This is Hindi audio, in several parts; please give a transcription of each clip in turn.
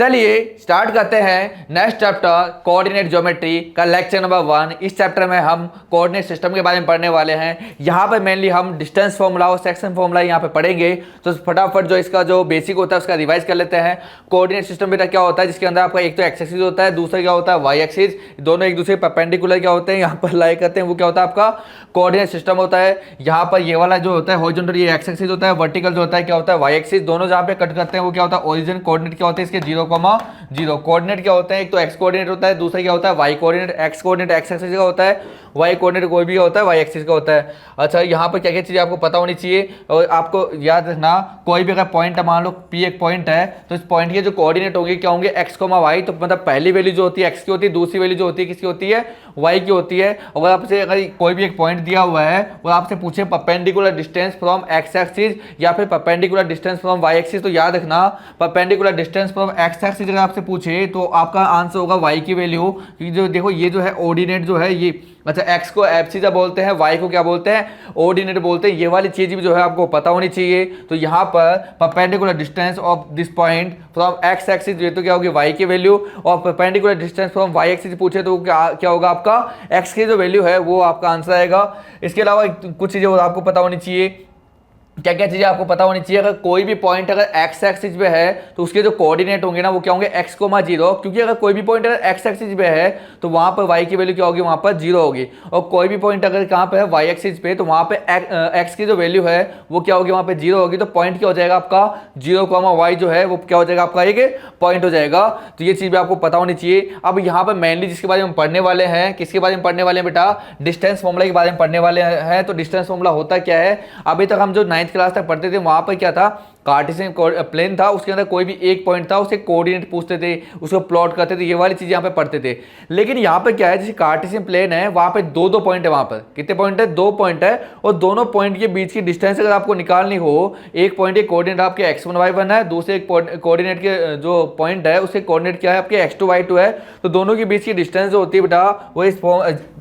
चलिए स्टार्ट करते हैं नेक्स्ट चैप्टर कोऑर्डिनेट ज्योमेट्री का लेक्चर नंबर 1। इस चैप्टर में हम कोऑर्डिनेट सिस्टम के बारे में पढ़ने वाले हैं। यहाँ पे मेनली हम डिस्टेंस फॉर्मूला और सेक्शन फॉर्मूला यहाँ पे पढ़ेंगे। तो फटाफट जो इसका जो बेसिक होता है उसका रिवाइज कर लेते हैं। कोऑर्डिनेट सिस्टम बेटा क्या होता है, जिसके अंदर आपका एक तो एक्स एक्सिस होता है, दूसरा क्या होता है वाई एक्सिस। दोनों एक दूसरे परपेंडिकुलर क्या होते हैं, यहाँ पर लाई करते हैं, वो क्या होता है आपका कोऑर्डिनेट सिस्टम होता है। यहाँ पर ये वाला जो होता है हॉरिजॉन्टल ये एक्स एक्सिस होता है, वर्टिकल जो होता है क्या होता है वाई एक्सिस। दोनों जहाँ पे कट करते हैं वो क्या होता है ओरिजिन। कोऑर्डिनेट क्या होते हैं इसके 0,0। कोऑर्डिनेट क्या होते हैं, एक तो एक्स कोऑर्डिनेट होता है, दूसरा क्या होता है Y coordinate. X coordinate X axis का होता है, वाई कोऑर्डिनेट कोई भी होता है वाई एक्सिस का होता है। अच्छा, यहाँ पर क्या क्या चीज़ें आपको पता होनी चाहिए और आपको याद रखना, कोई भी अगर पॉइंट है, मान लो पी एक पॉइंट है, तो इस पॉइंट के जो कोऑर्डिनेट होंगे क्या होंगे एक्स कोमा वाई। तो मतलब पहली वैल्यू जो होती है एक्स की होती है, दूसरी वैल्यू जो होती है किसकी होती है वाई की होती है। और आपसे अगर कोई भी एक पॉइंट दिया हुआ है और आपसे पूछे perpendicular distance from x axis या फिर perpendicular distance from y axis, तो याद रखना perpendicular distance from x axis अगर आपसे पूछे तो आपका आंसर होगा वाई की वैल्यू। क्योंकि जो देखो ये जो है ऑर्डिनेट जो है ये, अच्छा एक्स को एब्सिसा बोलते हैं, वाई को क्या बोलते हैं ऑर्डिनेट बोलते हैं। ये वाली चीज भी जो है आपको पता होनी चाहिए। तो यहाँ पर perpendicular distance of this point from x axis, ये तो क्या होगी वाई की वैल्यू, और perpendicular distance from y axis पूछे तो क्या होगा आपका एक्स की जो वैल्यू है वो आपका आंसर आएगा। इसके अलावा कुछ चीजें और आपको पता होनी चाहिए। क्या क्या चीजें आपको पता होनी चाहिए, अगर कोई भी पॉइंट अगर एक्स एक्सिस पे है तो उसके जो कोऑर्डिनेट होंगे ना वो क्या होंगे एक्स कोमा 0। क्योंकि अगर कोई भी पॉइंट अगर एक्स एक्सिस पे है तो वहां पर वाई की वैल्यू क्या होगी, वहां पर 0 होगी। और कोई भी पॉइंट अगर कहां पे है वाई एक्सिस पे, तो वहां पे एक्स की जो वैल्यू है वो क्या होगी, वहां पे 0 होगी। तो पॉइंट क्या हो जाएगा आपका 0, वाई जो है वो क्या हो जाएगा आपका एक पॉइंट हो जाएगा। तो ये चीज भी आपको पता होनी चाहिए। अब यहाँ पर मेनली जिसके बारे में पढ़ने वाले हैं, किसके बारे में पढ़ने वाले हैं बेटा, डिस्टेंस फॉर्मूला के बारे में पढ़ने वाले हैं। तो डिस्टेंस फॉर्मूला होता क्या है, अभी तक हम जो 9th क्लास तक पढ़ते थे वहां पर क्या था कार्टेशियन प्लेन था, उसके अंदर कोई भी एक पॉइंट था उसके कोऑर्डिनेट पूछते थे, उसको प्लॉट करते थे, ये वाली चीजें यहाँ पे पढ़ते थे। लेकिन यहाँ पे क्या है, जैसे कार्टेशियन प्लेन है वहां पे दो पॉइंट है, वहां पर कितने पॉइंट है, 2 पॉइंट है। और दोनों पॉइंट के बीच की डिस्टेंस अगर आपको निकालनी हो, एक पॉइंट के कोऑर्डिनेट आपके x1 y1 है, दूसरे कोऑर्डिनेट के जो पॉइंट है उसके कोऑर्डिनेट क्या है आपके x2 y2 है। तो दोनों के बीच की डिस्टेंस जो होती है बेटा वो इस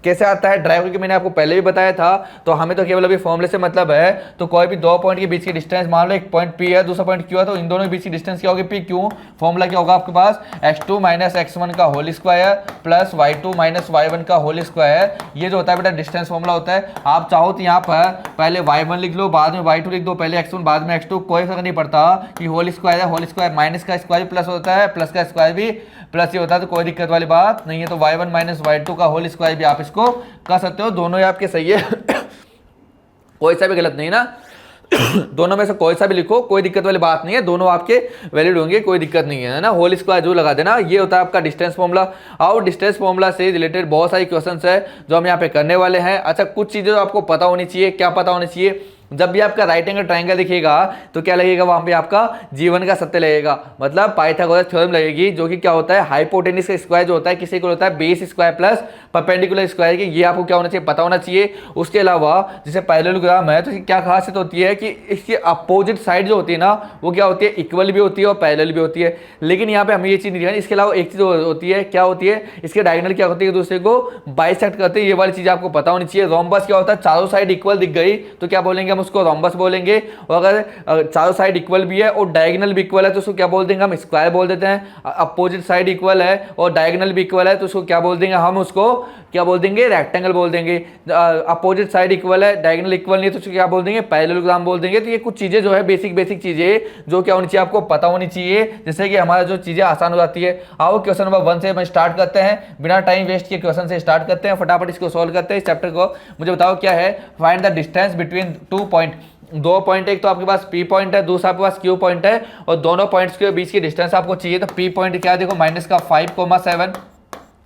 कैसे आता है, ड्राइव करके मैंने आपको पहले भी बताया था। तो हमें तो केवल अभी फॉर्मूले से मतलब है। तो कोई भी 2 पॉइंट के बीच की डिस्टेंस, मान लो एक पॉइंट P है दूसरा पॉइंट Q है, तो इन दोनों के बीच की डिस्टेंस क्या होगी P Q। फॉर्मूला क्या होगा आपके पास x2 माइनस x1 का whole square plus y2 minus y1 का होल स्क्वायर। ये जो होता है बेटा डिस्टेंस फॉर्मूला होता है। आप चाहो तो यहाँ पर पहले y1 लिख लो, बाद में y2 लिख दो, पहले x1 बाद में x2, कोई फर्क नहीं पड़ता कि होल स्क्वायर है, होल स्क्वायर माइनस का स्क्वायर प्लस होता है, प्लस का स्क्वायर भी प्लस ही होता है, तो कोई दिक्कत वाली बात नहीं है। तो y1 माइनस y2 का होल स्क्वायर भी आप इसको कर सकते हो, दोनों ही आपके सही है कोई सा भी गलत नहीं ना दोनों में से कोई सा भी लिखो, कोई दिक्कत वाली बात नहीं है, दोनों आपके वैलिड होंगे, कोई दिक्कत नहीं है ना। होल स्क्वायर जो लगा देना, ये होता है आपका डिस्टेंस फॉर्मूला। और डिस्टेंस फॉर्मूला से रिलेटेड बहुत सारी क्वेश्चंस है जो हम यहाँ पे करने वाले हैं। अच्छा, कुछ चीजें आपको पता होनी चाहिए। क्या पता होनी चाहिए, जब भी आपका राइट एंगल ट्रायंगल दिखेगा तो क्या लगेगा, वहां पे आपका जीवन का सत्य लगेगा, मतलब पाइथागोरस थ्योरम लगेगी, जो कि क्या होता है हाइपोटेनस का स्क्वायर जो होता है किसी को होता है base square plus perpendicular square की। ये आपको क्या होना चाहिए, पता होना चाहिए। उसके अलावा जैसे पैरेललोग्राम है तो क्या खासियत होती है कि इसकी अपोजिट साइड जो होती है ना वो क्या होती है इक्वल भी होती है और पैरेलल भी होती है। लेकिन यहाँ पे हमें ये चीज नहीं दिखानी। इसके अलावा एक चीज होती है, क्या होती है, इसके डायगोनल क्या होती है, दूसरे को बाइसेक्ट करते हैं। ये वाली चीज आपको पता होनी चाहिए। रोम्बस क्या होता है, चारों साइड इक्वल दिख गई तो क्या बोलेंगे, उसको रोम्बस बोलेंगे। और अगर चारों साइड इक्वल भी है और डायगोनल भी इक्वल है तो उसको क्या बोल देंगे, हम स्क्वायर बोल देते हैं। अपोजिट साइड इक्वल है और डायगोनल भी इक्वल है तो उसको क्या बोल देंगे, हम उसको क्या बोल देंगे, रेक्टेंगल बोल देंगे। अपोजिट साइड इक्वल है, डायगोनल इक्वल नहीं है तो उसको क्या बोल देंगे, पैरेललोग्राम बोल देंगे। तो ये कुछ चीजें जो है बेसिक चीजें जो क्या होनी चाहिए आपको पता होनी चाहिए, जिससे कि हमारा जो चीजें आसान हो जाती है। आओ क्वेश्चन नंबर 1 से हम स्टार्ट करते हैं, बिना टाइम वेस्ट किए क्वेश्चन से स्टार्ट करते हैं, फटाफट इसको सॉल्व करते हैं। इस चैप्टर को मुझे बताओ क्या है, find the distance between 2 point. 2 point, एक तो आपके पास P पॉइंट है, दूसरा आपके पास Q पॉइंट है, और दोनों पॉइंट्स के बीच की डिस्टेंस आपको चाहिए। तो P पॉइंट क्या देखो -5,7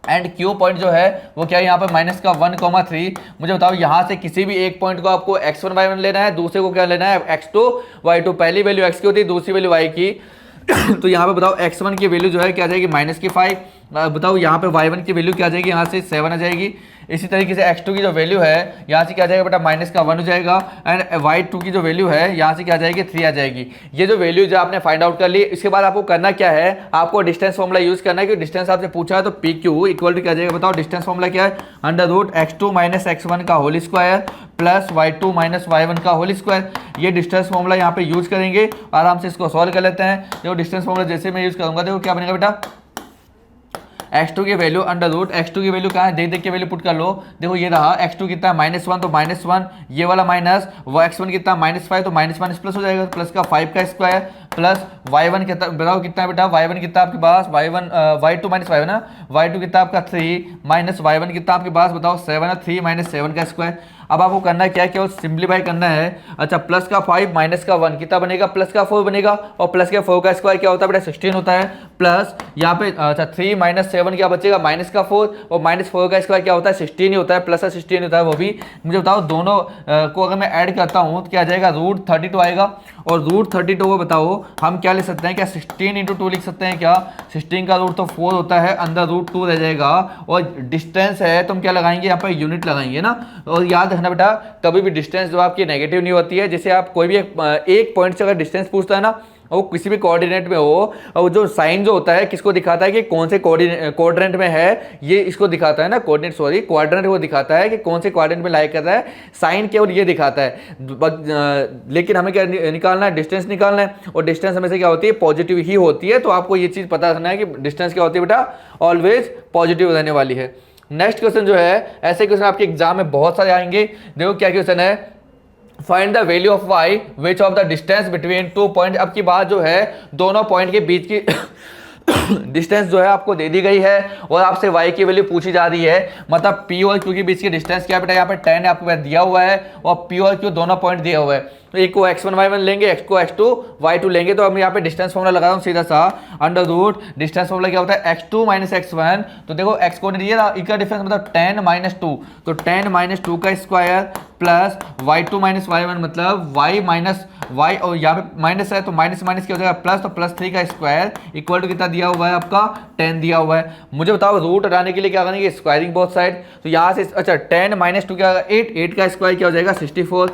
एंड Q पॉइंट जो है वो क्या है यहाँ पे -1,3। मुझे बताओ यहाँ से किसी भी एक पॉइंट को आपको x1 y1 लेना है, दूसरे को क्या लेना है x2 y2। पहली वैल्यू x की होती है, दूसरी वैल्यू y की तो यहाँ पे बताओ x1 की वैल्यू जो है क्या आ जाएगी -5। बताओ यहाँ पे y1 की वैल्यू क्या आ जाएगी, यहाँ से 7 आ जाएगी। इसी तरीके से x2 की जो वैल्यू है यहाँ से क्या आ जाएगा बेटा माइनस का 1 हो जाएगा, एंड y2 की जो वैल्यू है यहाँ से क्या आ जाएगी 3 आ जाएगी। ये जो वैल्यू जो आपने फाइंड आउट कर ली, इसके बाद आपको करना क्या है, आपको डिस्टेंस फॉर्मुला यूज करना है, कि डिस्टेंस आपसे पूछा है तो पी क्यू इक्वल टू क्या आ जाएगा बताओ, डिस्टेंस फॉर्मुला क्या है, under root x2 minus x1 का whole square plus y2 minus y1 का होल स्क्वायर। ये डिस्टेंस फॉर्मुला यहाँ पे यूज करेंगे, आराम से इसको सॉल्व कर लेते हैं। जो डिस्टेंस फॉर्मुला जैसे मैं यूज करूंगा देखो क्या बनेगा बेटा, x2 की वैल्यू अंडर रूट x2 की वैल्यू कहाँ है, देख देख के वैल्यू पुट कर लो। देखो ये रहा x2 कितना है -1 तो -1, ये वाला माइनस, वो x1 कितना -5 तो -1 प्लस हो जाएगा, प्लस का 5 का स्क्वायर प्लस y1 कितना बताओ कितना है बेटा, y1 कितना आपके पास y1 y2 माइनस y1 ना, y2 कितना आपका 3 माइनस y1 कितना आपके पास बताओ 7 है, 3 माइनस 7 का स्क्वायर। अब आपको करना है क्या, केवल सिंप्लीफाई करना है। अच्छा प्लस का 5 माइनस का 1 कितना बनेगा, प्लस का 4 बनेगा, और प्लस के 4 का स्क्वायर क्या होता है बेटा 16 होता है, प्लस यहाँ पे अच्छा 3 माइनस 7 क्या बचेगा माइनस का 4, और माइनस 4 का स्क्वायर क्या होता है 16 ही होता है, प्लस का 16 होता है। वो भी मुझे बताओ दोनों को अगर मैं ऐड करता हूँ तो क्या आ जाएगा √32 आएगा, और √32 को बताओ हम क्या ले सकते हैं, क्या 16 × 2 लिख सकते हैं क्या, 16 का रूट तो 4 होता है, अंदर √2 रह जाएगा, और डिस्टेंस है तो हम क्या लगाएंगे यहाँ पर यूनिट लगाएंगे ना। और याद रखना बेटा कभी भी डिस्टेंस जो आपकी नेगेटिव नहीं होती है, जैसे आप कोई भी एक पॉइंट से अगर डिस्टेंस पूछता है ना, वो किसी भी कोऑर्डिनेट में हो, और जो साइन जो होता है किसको दिखाता है कि कौन से कोऑर्डिनेट में है, ये इसको दिखाता है ना, कोऑर्डिनेट सॉरी क्वाड्रेंट वो दिखाता है कि कौन से क्वाड्रेंट में लाई कर रहा है, साइन केवल ये दिखाता है। लेकिन हमें क्या निकालना है, डिस्टेंस निकालना है, और डिस्टेंस हमेशा क्या होती है पॉजिटिव ही होती है। तो आपको ये चीज़ पता रखना है कि डिस्टेंस क्या होती है बेटा, ऑलवेज पॉजिटिव रहने वाली है। नेक्स्ट क्वेश्चन जो है, ऐसे क्वेश्चन आपके एग्जाम में बहुत सारे आएंगे। देखो क्या क्वेश्चन है, find the value of y which of the distance between 2 point. अब की बात जो है दोनों पॉइंट के बीच की डिस्टेंस जो है आपको दे दी गई है, और आपसे y की वैल्यू पूछी जा रही है। मतलब p और q के बीच की डिस्टेंस क्या बेटा, यहाँ पे 10 आपको पास दिया हुआ है, और p और q दोनों पॉइंट दिया हुआ है। तो एक को x1 y1 लेंगे, x को x2 y2 लेंगे। तो हम यहाँ पे डिस्टेंस फॉर्मुला लगा रहा हूँ सीधा सा, अंडर रूट डिस्टेंस फॉर्मुला क्या होता है x2 माइनस x1। तो देखो x को दिया था, इनका डिफरेंस मतलब 10 माइनस 2, तो 10 माइनस 2 का square plus y2 minus y1 मतलब y माइनस y, और यहाँ पे माइनस है तो माइनस माइनस क्या हो जाएगा प्लस, तो प्लस 3 का स्क्वायर इक्वल टू कितना दिया हुआ है आपका 10 दिया हुआ है। मुझे बताओ रूट हटाने के लिए क्या करेंगे, स्क्वायरिंग बोथ साइड। तो यहाँ से अच्छा 10 माइनस 2 क्या होगा 8, 8 का स्क्वायर क्या हो जाएगा 64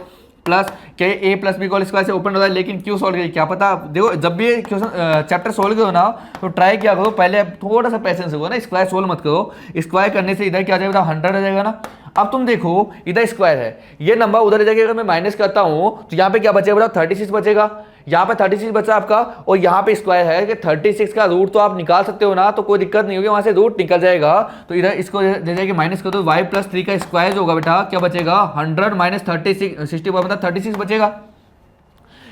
प्लस के ए प्लस बी को स्क्वायर से ओपन होता है। लेकिन क्यों सॉल्व करिए क्या पता, देखो जब भी क्वेश्चन चैप्टर सोल्व करो ना तो ट्राई क्या करो, पहले थोड़ा सा पैसेंस होगा ना, स्क्वायर सोल्व मत करो। स्क्वायर करने से इधर क्या आ जाएगा 100 आ जाएगा ना। अब तुम देखो इधर स्क्वायर है, ये नंबर उधर जाके अगर मैं माइनस करता हूं तो यहाँ पे क्या बचेगा, 36 बचेगा। यहाँ पे 36 बचा आपका, और यहाँ पे स्क्वायर है कि 36 का रूट तो आप निकाल सकते हो ना, तो कोई दिक्कत नहीं होगी, वहां से रूट निकल जाएगा। तो इधर इसको दे जाएगा माइनस कर दो, y प्लस 3 का स्क्वायर जो होगा बेटा क्या बचेगा 100 माइनस 36 64 मतलब 36 बचेगा।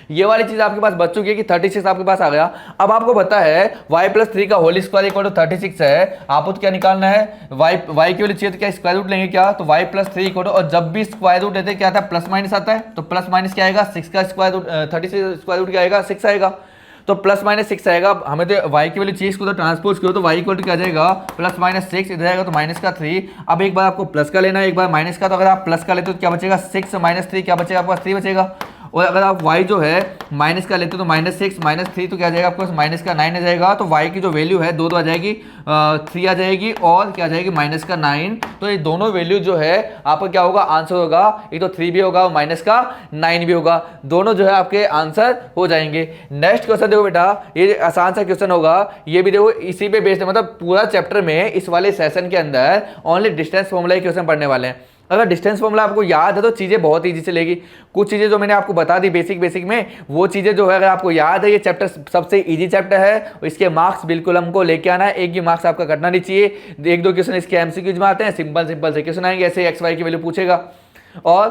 ये वाली चीज आपके पास बच चुकी है कि 36 आपके पास आ गया। अब आपको पता है y प्लस 3 का होल स्क्वायर इक्वल टू 36 है, आपको तो क्या निकालना है y की वैल्यू चाहिए तो क्या स्क्वायर रूट लेंगे क्या, तो y प्लस 3 इक्वल टू, और जब भी स्क्वायर रूट लेते क्या आता है प्लस माइनस आता है, तो प्लस माइनस क्या आएगा 6 का स्क्वायर रूट 36 स्क्वायर रूट क्या आएगा 6 आएगा, तो प्लस माइनस 6 आएगा। हमें तो y की वैल्यू चाहिए, इसको तो ट्रांसपोज करो तो y इक्वल टू क्या जाएगा प्लस माइनस 6, इधर आएगा तो माइनस का 3। अब एक बार आपको प्लस का लेना है, एक बार माइनस का, तो अगर आप प्लस का लेते हो तो क्या बचेगा 6 माइनस 3 क्या बचेगा आपके पास 3 बचेगा। और अगर आप y जो है माइनस का लेते हो तो -6 माइनस 3 तो क्या आ जाएगा आपको माइनस का 9 आ जाएगा। तो y की जो वैल्यू है दो आ जाएगी 3 आ जाएगी, और क्या आ जाएगी माइनस का 9। तो ये दोनों वैल्यू जो है आपका क्या होगा आंसर होगा, ये तो 3 भी होगा और माइनस का 9 भी होगा, दोनों जो है आपके आंसर हो जाएंगे। नेक्स्ट क्वेश्चन देखो बेटा, ये आसान सा क्वेश्चन होगा, ये भी देखो इसी पे बेस्ड है, मतलब पूरा चैप्टर में इस वाले सेशन के अंदर ओनली डिस्टेंस फॉर्मूला क्वेश्चन पढ़ने वाले हैं। अगर डिस्टेंस फॉर्मूला आपको याद है तो चीज़ें बहुत ईजी चलेगी। कुछ चीज़ें जो मैंने आपको बता दी बेसिक में, वो चीज़ें जो है अगर आपको याद है, ये चैप्टर सबसे इजी चैप्टर है। इसके मार्क्स बिल्कुल हमको लेके आना है, एक भी मार्क्स आपका कटना नहीं चाहिए। 1-2 क्वेश्चन इसके एमसीक्यूज में आते हैं, सिंपल से क्वेश्चन आएंगे, ऐसे एक्स वाई की वैल्यू पूछेगा, और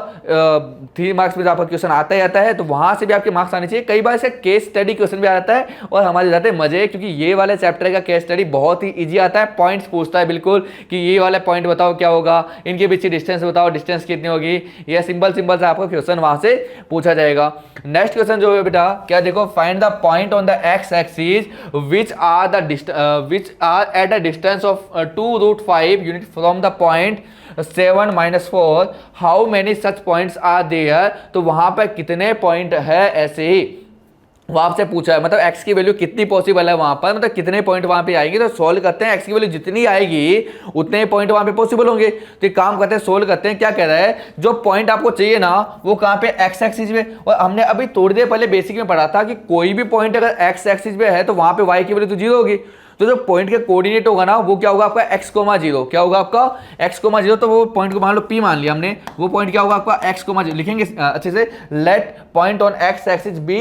3 मार्क्स में आपका क्वेश्चन आता ही आता है, तो वहां से भी आपके मार्क्स आने चाहिए। कई बार इसका केस स्टडी क्वेश्चन भी आता है और हमारे जाते हैं मजे, क्योंकि ये वाले चैप्टर का केस स्टडी बहुत ही इजी आता है। पॉइंट्स पूछता है बिल्कुल कि ये वाला पॉइंट बताओ क्या होगा, इनके बीच की डिस्टेंस बताओ, डिस्टेंस कितनी होगी, ये सिंपल से आपका क्वेश्चन वहां से पूछा जाएगा। नेक्स्ट क्वेश्चन जो है बेटा क्या देखो, find the point on the x axis which are at a distance of 2√5 unit from the point 7 - 4, how many such points are there. तो वहां पर कितने पॉइंट है ऐसे ही, वो आपसे पूछा है मतलब x की वैल्यू कितनी पॉसिबल है वहां पर, मतलब कितने पॉइंट वहां पे आएंगे, तो सोल्व करते हैं। x की वैल्यू जितनी आएगी उतने पॉइंट वहां पे पॉसिबल होंगे। तो एक काम करते हैं, सोल्व करते हैं। क्या कह रहा है, जो पॉइंट आपको चाहिए ना वो कहाँ पे, x एक्सिस पे। और हमने अभी थोड़ी देर पहले बेसिक में पढ़ा था कि कोई भी पॉइंट अगर x एक्सिस पे है तो वहां पे y की वैल्यू तो 0 होगी। तो जो पॉइंट के कोऑर्डिनेट होगा ना वो क्या होगा आपका x,0, क्या होगा आपका x,0। तो वो पॉइंट को मान लो p मान लिया हमने, वो पॉइंट क्या होगा आपका x,0 लिखेंगे अच्छे से। Let point on x axis be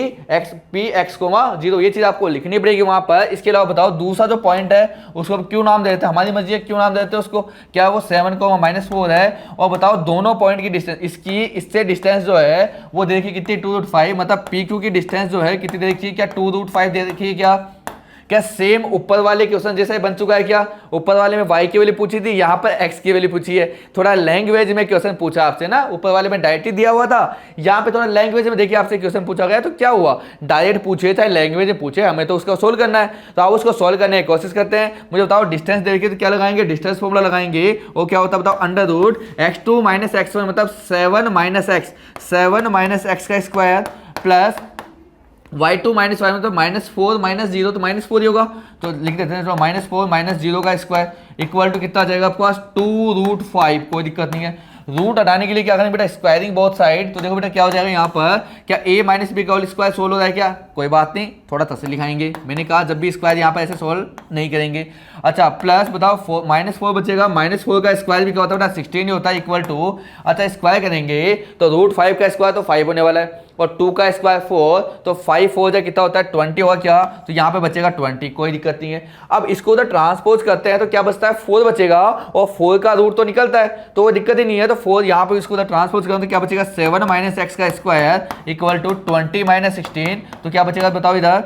p x,0, ये चीज आपको लिखनी पड़ेगी वहां पर। इसके अलावा बताओ दूसरा जो पॉइंट है उसको क्यों नाम देते हैं, हमारी मर्जी है क्यों नाम देते हैं उसको, क्या वो 7,-4 है। और बताओ दोनों पॉइंट की डिस्टेंस, इसकी इससे डिस्टेंस जो है वो देखिए कितनी 2√5, मतलब PQ की डिस्टेंस जो है कितनी देखिए, क्या 2√5 दे रखी है। क्या सेम ऊपर वाले क्वेश्चन जैसा बन चुका है क्या, ऊपर वाले में y की वैल्यू पूछी थी, यहाँ पर x की वैल्यू पूछी है। थोड़ा लैंग्वेज में क्वेश्चन पूछा आपसे ना, ऊपर वाले में डायरेक्ट दिया हुआ था, यहाँ पे थोड़ा लैंग्वेज में देखिए आपसे क्वेश्चन पूछा गया। तो क्या हुआ, डायरेक्ट पूछे चाहे लैंग्वेज में पूछे, हमें तो उसको सोल्व करना है। तो आप उसको सोल्व करने की कोशिश करते हैं। मुझे बताओ डिस्टेंस देखिए तो क्या लगाएंगे, डिस्टेंस फॉर्मूला लगाएंगे। वो क्या होता है बताओ, √x2 - x1 मतलब 7 - x का स्क्वायर प्लस y2 - y मतलब -4 - 0 तो -4 ही होगा। तो लिख देते हैं तो -4 - 0 का स्क्वायर इक्वल टू कितना आ जाएगा आपके पास 2√5। कोई दिक्कत नहीं है। रूट हटाने के लिए क्या करें बेटा, स्क्वायरिंग बोथ साइड। तो देखो बेटा क्या हो जाएगा यहाँ पर, क्या a - b का होल स्क्वायर सोल्व हो रहा है क्या, कोई बात नहीं, थोड़ा तसली लिखाएंगे। मैंने कहा जब भी स्क्वायर यहाँ पर ऐसे सोल्व नहीं करेंगे। अच्छा प्लस बताओ -4 बचेगा, -4 का स्क्वायर भी क्या होता है बेटा 16 ही होता है इक्वल टू। अच्छा स्क्वायर करेंगे तो √5 का स्क्वायर तो 5 होने वाला है, और 2 का स्क्वायर 4, तो 5 4 जा कितना होता है 20 होगा क्या, तो यहाँ पे बचेगा 20, कोई दिक्कत नहीं है। अब इसको उधर ट्रांसपोज करते हैं तो क्या बचता है 4 बचेगा, और 4 का रूट तो निकलता है तो वो दिक्कत ही नहीं है। तो 4 यहाँ पे इसको उधर ट्रांसपोज करें तो क्या बचेगा 7 - x का स्क्वायर इक्वल टू 20 - 16। तो क्या बचेगा बताओ इधर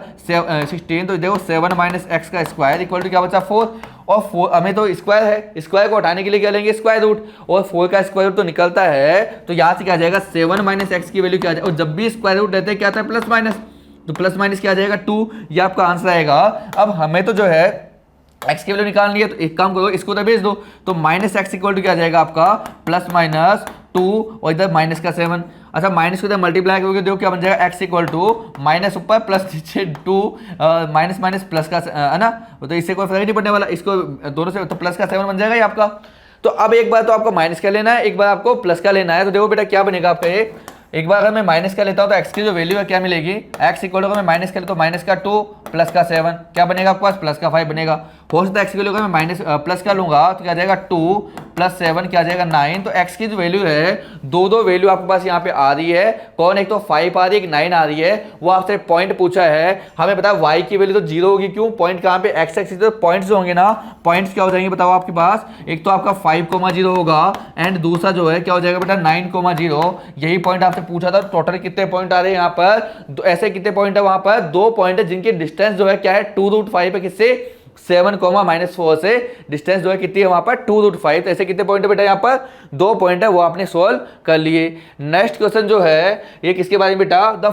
16, तो देखो 7 - x का स्क्वायर इक्वल टू क्या बचा 4, और 4 हमें तो स्क्वायर है, स्क्वायर को हटाने के लिए क्या लेंगे स्क्वायर रूट, और 4 का स्क्वायर रूट तो निकलता है। तो यहाँ से क्या आ जाएगा 7 - x की वैल्यू क्या आ जाएगा, और जब भी स्क्वायर रूट लेते हैं क्या आता है प्लस माइनस, तो प्लस माइनस क्या आ जाएगा 2, ये आपका आंसर आएगा। अब हमें तो जो है x की वैल्यू निकालनी है, तो एक काम करो इसको तो भेज दो, तो -x इक्वल टू क्या आ जाएगा आपका +-2 और इधर माइनस का 7। अच्छा माइनस को इधर मल्टीप्लाई करोगे देखो क्या बन जाएगा, x इक्वल टू माइनस ऊपर प्लस नीचे 2 माइनस प्लस का है ना, तो इससे कोई फर्क नहीं पड़ने वाला, इसको दोनों से तो प्लस का 7 बन जाएगा ये आपका। तो अब एक बार तो आपको माइनस का लेना है, एक बार आपको प्लस का लेना है। तो देखो बेटा क्या बनेगा आपका ये, एक बार अगर मैं माइनस का लेता हूँ तो x की जो वैल्यू है क्या मिलेगी, x इक्वल टू मैं माइनस का लेता हूँ माइनस का 2 प्लस का 7 क्या बनेगा आपके पास प्लस का 5 बनेगा। हो सकता है x की वैल्यू अगर मैं माइनस प्लस का लूंगा तो क्या जाएगा 2 + 7 क्या जाएगा 9। तो x की जो वैल्यू है दो वैल्यू आपके पास यहाँ पे आ रही है, कौन, एक तो 5 आ रही है, एक 9 आ रही है। वो आपसे पॉइंट पूछा है, हमें पता है y की वैल्यू तो 0 होगी, क्यों, पॉइंट कहाँ पे x एक्सिस, तो पॉइंट्स जो होंगे ना, पॉइंट्स क्या हो जाएंगे बताओ आपके पास, एक तो आपका 5,0 होगा एंड दूसरा जो है क्या हो जाएगा बेटा 9,0। यही पॉइंट आपसे पूछा था। टोटल कितने पॉइंट आ रहे हैं यहाँ पर, ऐसे कितने पॉइंट है वहां पर, 2 पॉइंट है जिनकी डिस्टेंस जो है क्या है 2√5 है, किससे 7, -4 से डिस्टेंस जो है कितनी है वहां पर 2√5। तो ऐसे कितने पॉइंट है बेटा यहाँ पर 2 पॉइंट है, वो आपने सोल्व कर लिए। नेक्स्ट क्वेश्चन जो है ये किसके बारे में बेटा, the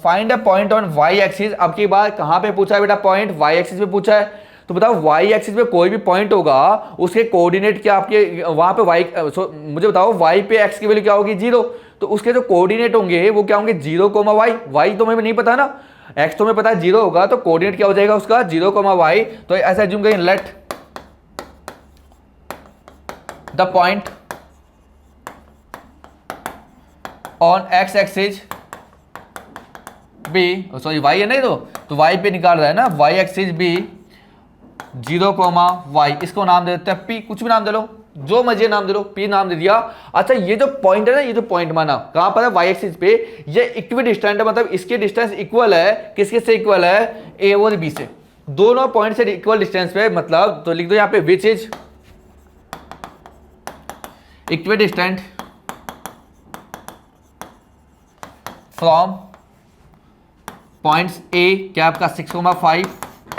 find a point on y axis. अब की बार कहां पे पूछा है बेटा, पॉइंट y एक्सिस पे पूछा है। तो बताओ y एक्सिस पे कोई भी पॉइंट होगा उसके कोऑर्डिनेट क्या आपके वहां पे y, मुझे बताओ y पे x की वैल्यू क्या होगी 0, तो उसके जो कोऑर्डिनेट होंगे वो क्या होंगे 0, y तो हमें नहीं पता ना, x तो हमें पता है 0 होगा, तो कोऑर्डिनेट क्या हो जाएगा उसका 0, y। तो ऐसा एज्यूम करें, let the point on x axis be, sorry y है नहीं, तो y पे निकाल रहा है ना, y एक्सिस बी 0, y, इसको नाम दे देते हैं p, कुछ भी नाम दे लो, जो मर्जी नाम दे लो, p नाम दे दिया। अच्छा ये जो पॉइंट है ना, ये जो पॉइंट माना कहां पर है y एक्सिस पे, ये इक्विडिस्टेंट है, मतलब इसके डिस्टेंस इक्वल है, किसके से इक्वल है a और b से, दोनों पॉइंट से इक्वल डिस्टेंस पे, मतलब तो लिख दो यहां पे which is equidistant from points a क्या आपका 6,5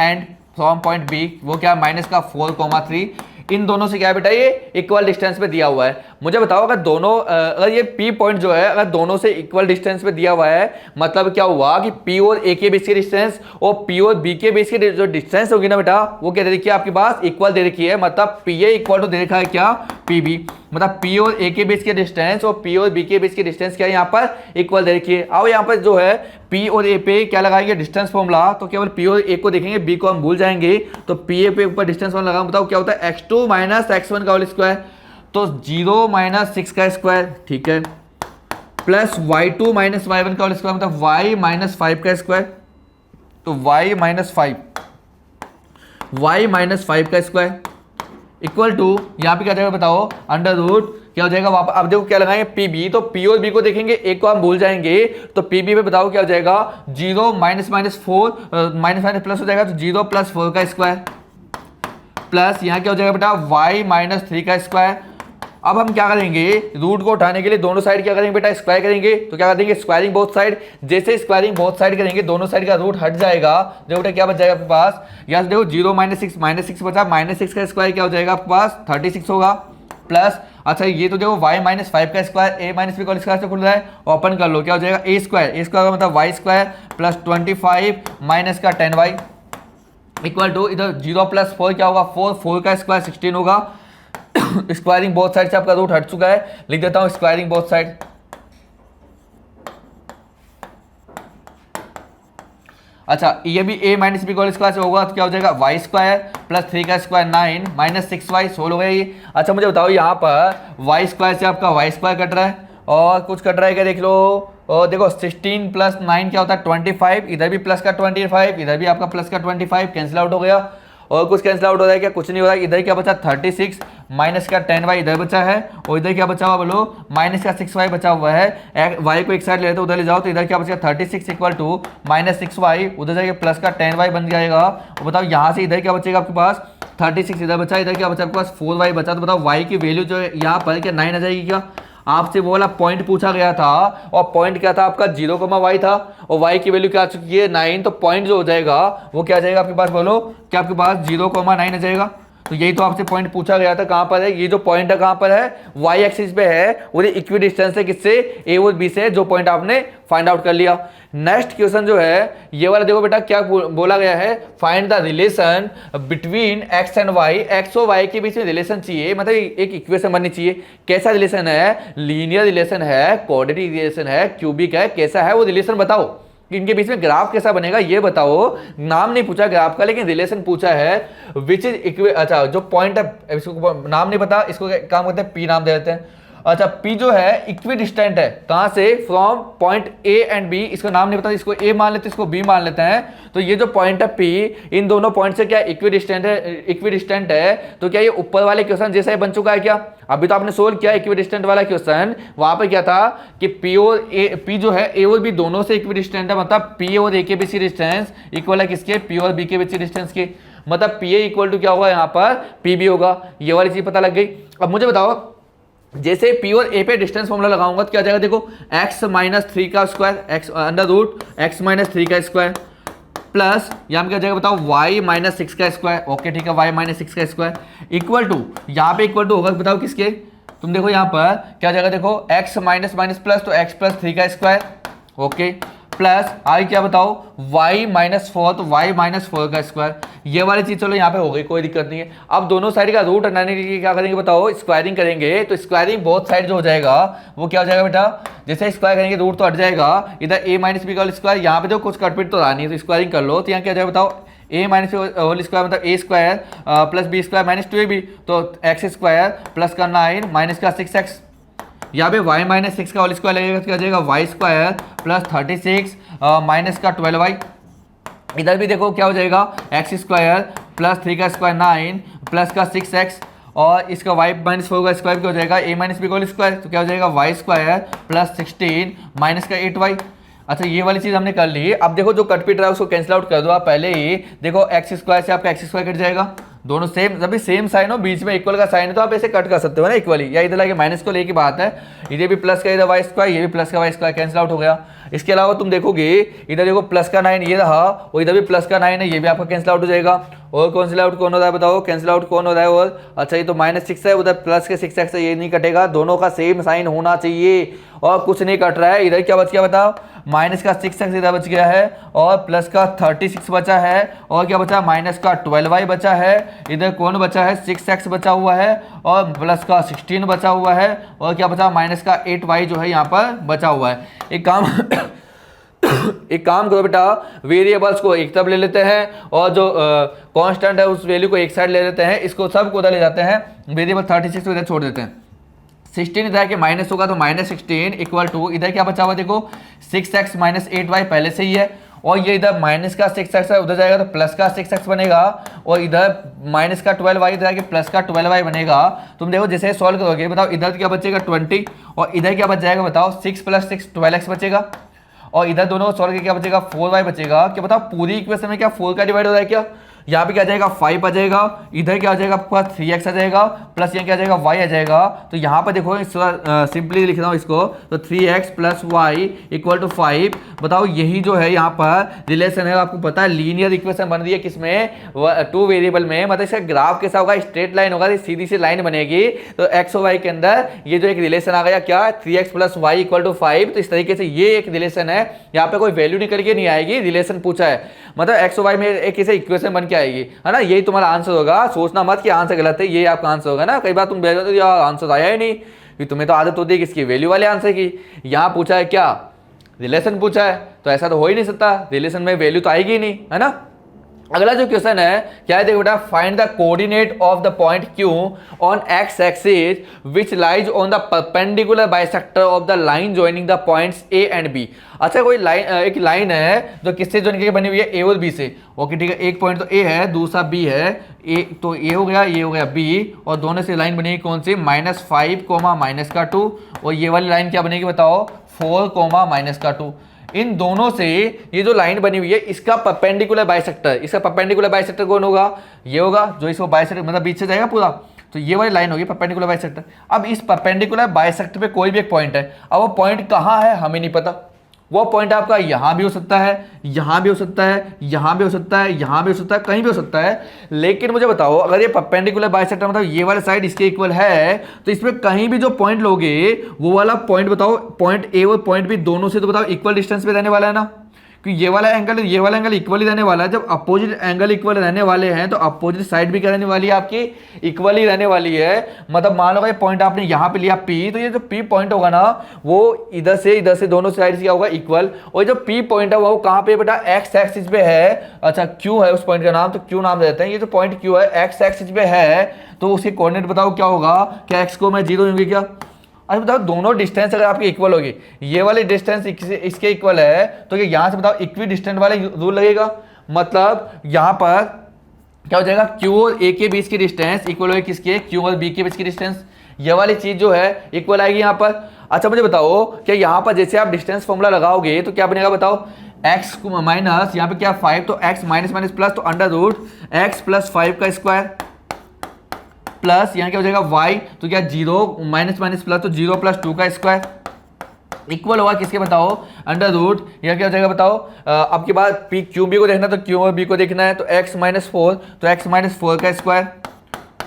एंड फ्रॉम पॉइंट b वो क्या माइनस का 4,3, इन दोनों से क्या है बेटा ये इक्वल डिस्टेंस पे दिया हुआ है। मुझे बताओ अगर दोनों अगर ये P पॉइंट जो है अगर दोनों से इक्वल डिस्टेंस पे दिया हुआ है, मतलब क्या हुआ कि P और A के बीच की डिस्टेंस और P और B के बीच की जो डिस्टेंस होगी ना बेटा वो क्या दे रखी है आपके पास इक्वल दे रखी है, मतलब PA इक्वल टू दे रखा है क्या PB। मतलब पी और ए के बीच के डिस्टेंस और पी और बी के बीच के डिस्टेंस क्या है यहाँ पर इक्वल देखिए। अब यहाँ पर जो है पी और ए पे क्या लगाएंगे डिस्टेंस फॉर्मूला, तो केवल पी और ए को देखेंगे, बी को हम भूल जाएंगे। तो पी ए पे ऊपर डिस्टेंस फॉर्मूला लगाऊं, बताओ क्या होता है x2 माइनस x1 का होल स्क्वायर, तो 0 माइनस 6 का स्क्वायर, ठीक है, प्लस y2 माइनस y1 का होल स्क्वायर मतलब y माइनस 5 का स्क्वायर, तो y माइनस 5 का स्क्वायर इक्वल टू यहाँ पे क्या जाएगा बताओ अंडर रूट क्या हो जाएगा वहां पर। अब देखो क्या लगाएंगे पी बी, तो पी और बी को देखेंगे, एक को हम भूल जाएंगे, तो पी बी पे बताओ क्या हो जाएगा 0 minus minus 4 minus minus plus हो जाएगा, तो 0 प्लस 4 का स्क्वायर प्लस यहाँ क्या हो जाएगा बेटा y माइनस 3 का स्क्वायर। अब हम क्या करेंगे रूट को उठाने के लिए दोनों साइड क्या करेंगे बेटा स्क्वायर करेंगे, तो क्या कर देंगे स्क्वायरिंग बोथ साइड। जैसे स्क्वायरिंग बोथ साइड करेंगे दोनों साइड का रूट हट जाएगा, देखो बेटा क्या बच जाएगा आपके पास, यहाँ से देखो 0 माइनस 6 बचा, माइनस 6 का स्क्वायर क्या हो जाएगा आपके पास 36 होगा, प्लस अच्छा ये तो देखो y माइनस 5 का स्क्वायर ए माइनस बी का स्क्वायर से खुल रहा है, ओपन कर लो क्या हो जाएगा ए स्क्वायर का मतलब y स्क्वायर प्लस 25 माइनस का 10y इक्वल टू इधर 0 प्लस 4 क्या होगा 4 का स्क्वायर 16 होगा। स्क्वायरिंग बोथ साइड से आपका रूट हट चुका है, लिख देता हूं स्क्वायरिंग बोथ साइड। अच्छा ये भी a माइनस बी का स्क्वायर से होगा तो क्या हो जाएगा वाई स्क्वायर प्लस 3 का स्क्वायर 9 माइनस 6y सोल्व हो गया ये। अच्छा मुझे बताओ यहाँ पर वाई स्क्वायर से आपका वाई स्क्वायर कट रहा है और कुछ कट रहा है क्या देख लो, और देखो 16 प्लस 9 क्या होता है 25, इधर भी प्लस का 25, इधर भी आपका प्लस का 25 कैंसिल आउट हो गया, और कुछ कैंसिल आउट हो रहा है क्या कुछ नहीं हो रहा है। इधर क्या बचा 36 माइनस का 10y इधर बचा है, और इधर क्या बचा हुआ बोलो माइनस का 6y बचा हुआ है। y को एक साइड ले लेते उधर ले जाओ, तो इधर क्या बचा 36 इक्वल टू माइनस 6y, उधर जाके प्लस का 10y बन जाएगा। और बताओ यहाँ से इधर क्या बचेगा आपके पास 36 इधर बचा, इधर क्या बचा आपके पास 4y बचा, तो बताओ y की वैल्यू जो है यहाँ पर क्या 9 आ जाएगी क्या। आपसे वो वाला पॉइंट पूछा गया था और पॉइंट क्या था आपका 0, y था और y की वैल्यू क्या आ चुकी है 9, तो पॉइंट जो हो जाएगा वो क्या आ जाएगा आपके पास बोलो, क्या आपके पास 0,9 आ जाएगा। तो यही तो आपसे पॉइंट पूछा गया था, कहां पर है ये जो पॉइंट है कहां पर है y एक्सिस पे है, और इक्वी डिस्टेंस है किससे a और b से, जो पॉइंट आपने फाइंड आउट कर लिया। नेक्स्ट क्वेश्चन जो है ये वाला देखो बेटा क्या बोला गया है, find the relation between x and y, x और y के बीच में रिलेशन चाहिए, मतलब एक इक्वेशन बननी चाहिए। कैसा रिलेशन है, लीनियर रिलेशन है, कोऑर्डिनेट रिलेशन है, क्यूबिक है, कैसा है वो रिलेशन बताओ, इनके बीच में ग्राफ कैसा बनेगा ये बताओ। नाम नहीं पूछा ग्राफ का लेकिन रिलेशन पूछा है विच इज अच्छा जो पॉइंट है इसको नाम नहीं पता, इसको काम करते हैं पी नाम दे देते हैं। अच्छा पी जो है इक्वी डिस्टेंट है कहां से from point A and B, इसको नाम नहीं पता, इसको ए मान लेते हैं इसको बी मान लेते हैं। तो ये जो पॉइंट है पी इन दोनों पॉइंट से क्या इक्वी डिस्टेंट है, तो क्या ये ऊपर वाले क्वेश्चन जैसा ही बन चुका है क्या। अभी तो आपने सोल्व किया इक्वी डिस्टेंट वाला क्वेश्चन, वहां पर क्या था कि पी और ए, पी जो है ए और बी दोनों से इक्वी डिस्टेंट है, मतलब पी और ए के बीच की डिस्टेंस इक्वल है किसके पी और बी के बीच की डिस्टेंस के, मतलब पी ए इक्वल टू क्या होगा यहाँ पर पी बी होगा। ये वाली चीज पता लग गई। अब मुझे बताओ जैसे p और a पे डिस्टेंस फॉर्मूला लगाऊंगा तो क्या जाएगा देखो x माइनस 3 का square x under root x minus 3 का स्क्वायर प्लस यहाँ क्या जाएगा बताओ y माइनस 6 का स्क्वायर, ओके ठीक है y माइनस 6 का स्क्वायर इक्वल टू यहाँ पे इक्वल टू होगा बताओ किसके, तुम देखो यहाँ पर क्या जाएगा देखो x माइनस माइनस प्लस तो x प्लस 3 का स्क्वायर, ओके प्लस आई क्या बताओ y माइनस 4 तो y माइनस 4 का स्क्वायर। ये वाली चीज चलो यहाँ पे हो गई कोई दिक्कत नहीं है। अब दोनों साइड का रूट हटाने के लिए क्या करेंगे बताओ स्क्वायरिंग करेंगे, तो स्क्वायरिंग बहुत साइड जो हो जाएगा वो क्या हो जाएगा बेटा, जैसे स्क्वायर करेंगे रूट तो हट जाएगा, इधर a माइनस बी का स्क्वायर, यहाँ पे तो कुछ कटपिट तो रहा नहीं है तो स्क्वायरिंग कर लो, तो यहाँ क्या जाएगा बताओ a माइनस होल स्क्वायर मतलब a square plus b square minus 2ab, तो x स्क्वायर प्लस का 9 माइनस का 6x, यहाँ पे y माइनस 6 का होल स्क्वायर लगेगा तो क्या जाएगा y स्क्वायर प्लस 36 माइनस का 12y, इधर भी देखो क्या हो जाएगा x स्क्वायर प्लस 3 का स्क्वायर 9 प्लस का 6x, और इसका y माइनस 4 का स्क्वायर क्या हो जाएगा a माइनस बी का होल स्क्वायर, तो क्या हो जाएगा y स्क्वायर प्लस 16 माइनस का 8y। अच्छा ये वाली चीज हमने कर ली। अब देखो जो कट पिट रहा है उसको कैंसिल आउट कर दो आप पहले ही, देखो एक्स स्क्वायर से आपका एक्स स्क्वायर कट जाएगा, दोनों सेम जब भी सेम साइन हो बीच में इक्वल का साइन है तो आप ऐसे कट कर सकते हो ना इक्वली, या इधर लाके माइनस को लेके बात है, इधर भी प्लस का इधर वाई स्क्वायर ये भी प्लस का वाई स्क्वायर कैंसिल आउट हो गया। इसके अलावा तुम देखोगे इधर देखो प्लस का 9 ये रहा और इधर भी प्लस का 9 है ये भी आपका कैंसिल आउट हो जाएगा, और कैंसिल आउट कौन हो रहा है बताओ, कैंसिल आउट कौन हो रहा है और अच्छा ये तो -6 है, उधर प्लस के 6x है, ये नहीं कटेगा, दोनों का सेम साइन होना चाहिए और कुछ नहीं कट रहा है। इधर क्या बच गया बताओ, माइनस का 6x इधर बच गया है और प्लस का 36 बचा है और क्या बचा, माइनस का 12y बचा है, इधर कौन बचा है 6x बचा हुआ है और प्लस का 16 बचा हुआ है और क्या बचा, माइनस का 8y जो है यहाँ पर बचा हुआ है। एक काम एक काम करो बेटा, वेरिएबल्स को एक तरफ ले लेते हैं और जो कांस्टेंट है उस वैल्यू को एक साइड ले लेते हैं, इसको सबको उधर ले जाते हैं, वेरिएबल 36 को इधर छोड़ देते हैं। 16 इधर के माइनस होगा तो -16 इक्वल टू इधर क्या बचा हुआ देखो 6x माइनस 8y पहले से ही है और ये इधर माइनस का 6x है, उधर जाएगा तो प्लस का 6x बनेगा और इधर माइनस का 12y इधर आके प्लस का 12y बनेगा। तुम देखो जैसे सॉल्व करोगे बताओ, इधर क्या बचेगा 20 और इधर क्या बच जाएगा बताओ, 6 + 6 12x बचेगा और इधर दोनों सॉल्व करके क्या बचेगा 4y बचेगा। क्या बताओ पूरी इक्वेशन में क्या 4 का डिवाइड हो रहा है क्या, यहाँ पे क्या आ जाएगा 5 आ जाएगा, इधर क्या आ जाएगा आपके पास 3x आ जाएगा प्लस यहाँ क्या आ जाएगा y आ जाएगा। तो यहाँ पर देखो सिंपली लिख रहा हूँ इसको, तो 3x + y = 5। बताओ यही जो है यहाँ पर रिलेशन है, आपको पता है लीनियर इक्वेशन बन रही है किसमें, 2 वेरिएबल में, मतलब इसका ग्राफ कैसा होगा, स्ट्रेट लाइन होगा, सीधी सी लाइन बनेगी। तो x और y के अंदर ये जो एक रिलेशन आ गया क्या, 3x + y = 5। तो इस तरीके से ये एक रिलेशन है, यहाँ पे कोई वैल्यू निकल के नहीं आएगी, रिलेशन पूछा है, मतलब x और y में एक ऐसे इक्वेशन बन आएगी, है ना, यही तुम्हारा आंसर होगा। सोचना मत कि आंसर गलत है, ये आपका आंसर होगा ना। कई बार तुम भेज दो यार आंसर आया ही नहीं, कि तुम्हें तो आदत होती है किसकी, वैल्यू वाले आंसर की। यहां पूछा है क्या, रिलेशन पूछा है, तो ऐसा तो हो ही नहीं सकता, रिलेशन में वैल्यू तो आएगी ही नहीं, है ना। अगला जो क्वेश्चन है क्या है देखो बेटा, find the coordinate of the point Q on x axis which lies on the perpendicular bisector of the line joining the points A and B। अच्छा कोई लाइन, एक लाइन है जो किससे जॉइन करके बनी हुई है, A और B से। ओके ठीक है, एक पॉइंट तो A है, दूसरा B है, तो A हो गया, ये हो गया B और दोनों से लाइन बनेगी कौन सी, -5, -2 और ये वाली लाइन क्या बनेगी बताओ, 4, -2। इन दोनों से ये जो लाइन बनी हुई है इसका परपेंडिकुलर बाइसेक्टर, इसका परपेंडिकुलर बाइसेक्टर कौन होगा, ये होगा जो इसको बाइसेक्टर मतलब बीच से जाएगा पूरा, तो ये वाली लाइन होगी परपेंडिकुलर बाइसेक्टर। अब इस परपेंडिकुलर बाइसेक्टर पे कोई भी एक पॉइंट है, अब वो पॉइंट कहाँ है हमें नहीं पता, वो पॉइंट आपका यहाँ भी हो सकता है, यहाँ भी हो सकता है, यहाँ भी हो सकता है, यहाँ भी हो सकता है, कहीं भी हो सकता है। लेकिन मुझे बताओ अगर ये परपेंडिकुलर बाइसेक्टर मतलब ये वाला साइड इसके इक्वल है, तो इसमें कहीं भी जो पॉइंट लोगे वो वाला पॉइंट बताओ, पॉइंट ए और पॉइंट बी दोनों से तो बताओ इक्वल डिस्टेंस पे रहने वाला है ना, क्योंकि ये वाला एंगल इक्वल ही रहने वाला है। जब अपोजिट एंगल इक्वल रहने वाले हैं तो अपोजिट साइड भी क्या रहने वाली है आपकी, इक्वल ही रहने वाली है। मतलब मान लो भाई पॉइंट आपने यहाँ पे लिया P, तो ये जो P पॉइंट होगा ना वो इधर से दोनों साइड से क्या होगा इक्वल, और जो P पॉइंट है वो कहाँ पे बेटा x एक्सिस पे है। अच्छा Q है उस पॉइंट का नाम, तो Q नाम देते हैं। ये जो पॉइंट Q है x एक्सिस पे है, तो उसके कोऑर्डिनेट बताओ क्या होगा, क्या x को मैं 0 दूंगी क्या। अरे बताओ दोनों डिस्टेंस अगर आपकी इक्वल होगी, ये वाली डिस्टेंस इसके इक्वल है, तो ये यहाँ से बताओ इक्वी डिस्टेंस वाले रूल लगेगा। मतलब यहाँ पर क्या हो जाएगा, Q और A के बीच की डिस्टेंस इक्वल होगी किसके, Q और B के बीच की डिस्टेंस, ये वाली चीज जो है इक्वल आएगी यहाँ पर। अच्छा मुझे बताओ क्या यहाँ पर जैसे आप डिस्टेंस फॉर्मूला लगाओगे तो क्या बनेगा बताओ, x माइनस यहाँ पे क्या 5, तो x माइनस माइनस प्लस, तो √x + 5 का स्क्वायर प्लस यहाँ क्या हो जाएगा y, तो क्या 0 माइनस माइनस प्लस, तो 0 + 2 का स्क्वायर इक्वल होगा किसके बताओ, √ यह क्या हो जाएगा बताओ। अब के बाद p QB को देखना तो Q और B को देखना है, तो x - 4, तो x - 4 का स्क्वायर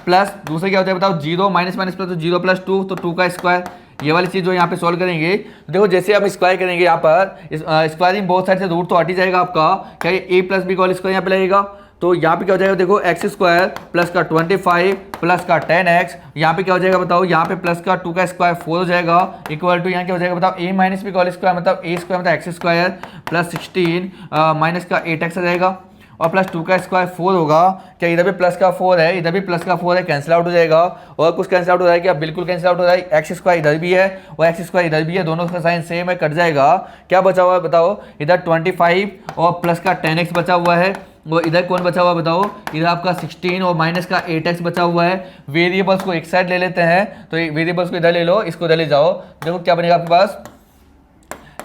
प्लस दूसरा क्या होता है बताओ, 0 माइनस माइनस प्लस, तो 0 + 2, तो 2 का स्क्वायर। ये वाली चीज़ जो यहाँ पे सॉल्व करेंगे तो देखो जैसे हम स्क्वायर करेंगे यहाँ पर स्क्वायरिंग बहुत साइड से रूट तो हट ही जाएगा आपका, क्या ये a + b का स्क्वायर यहाँ पे लगेगा, तो यहाँ पे क्या हो जाएगा देखो x² प्लस का 25 प्लस का 10x, यहाँ पे क्या हो जाएगा बताओ, यहाँ पे प्लस का 2 का स्क्वायर 4 हो जाएगा इक्वल टू यहाँ क्या हो जाएगा बताओ, a - b का स्क्वायर मतलब a² मतलब x² प्लस 16 माइनस का 8x आ जाएगा और प्लस 2 का स्क्वायर 4 होगा। क्या इधर भी प्लस का 4 है, इधर भी प्लस का 4 है, कैंसिल आउट हो जाएगा। और कुछ कैंसिल आउट हो जाएगा, बिल्कुल कैंसिल आउट हो जाएगा, x² इधर भी है और x² इधर भी है, दोनों का साइन सेम है, कट जाएगा। क्या बचा हुआ है बताओ, इधर 25 और प्लस का 10x बचा हुआ है, वो इधर कौन बचा हुआ बताओ, इधर आपका 16 और माइनस का 8x बचा हुआ है। वेरिएबल्स को एक साइड ले लेते हैं, तो वेरिएबल्स को इधर ले लो, इसको इधर ले जाओ, देखो क्या बनेगा आपके पास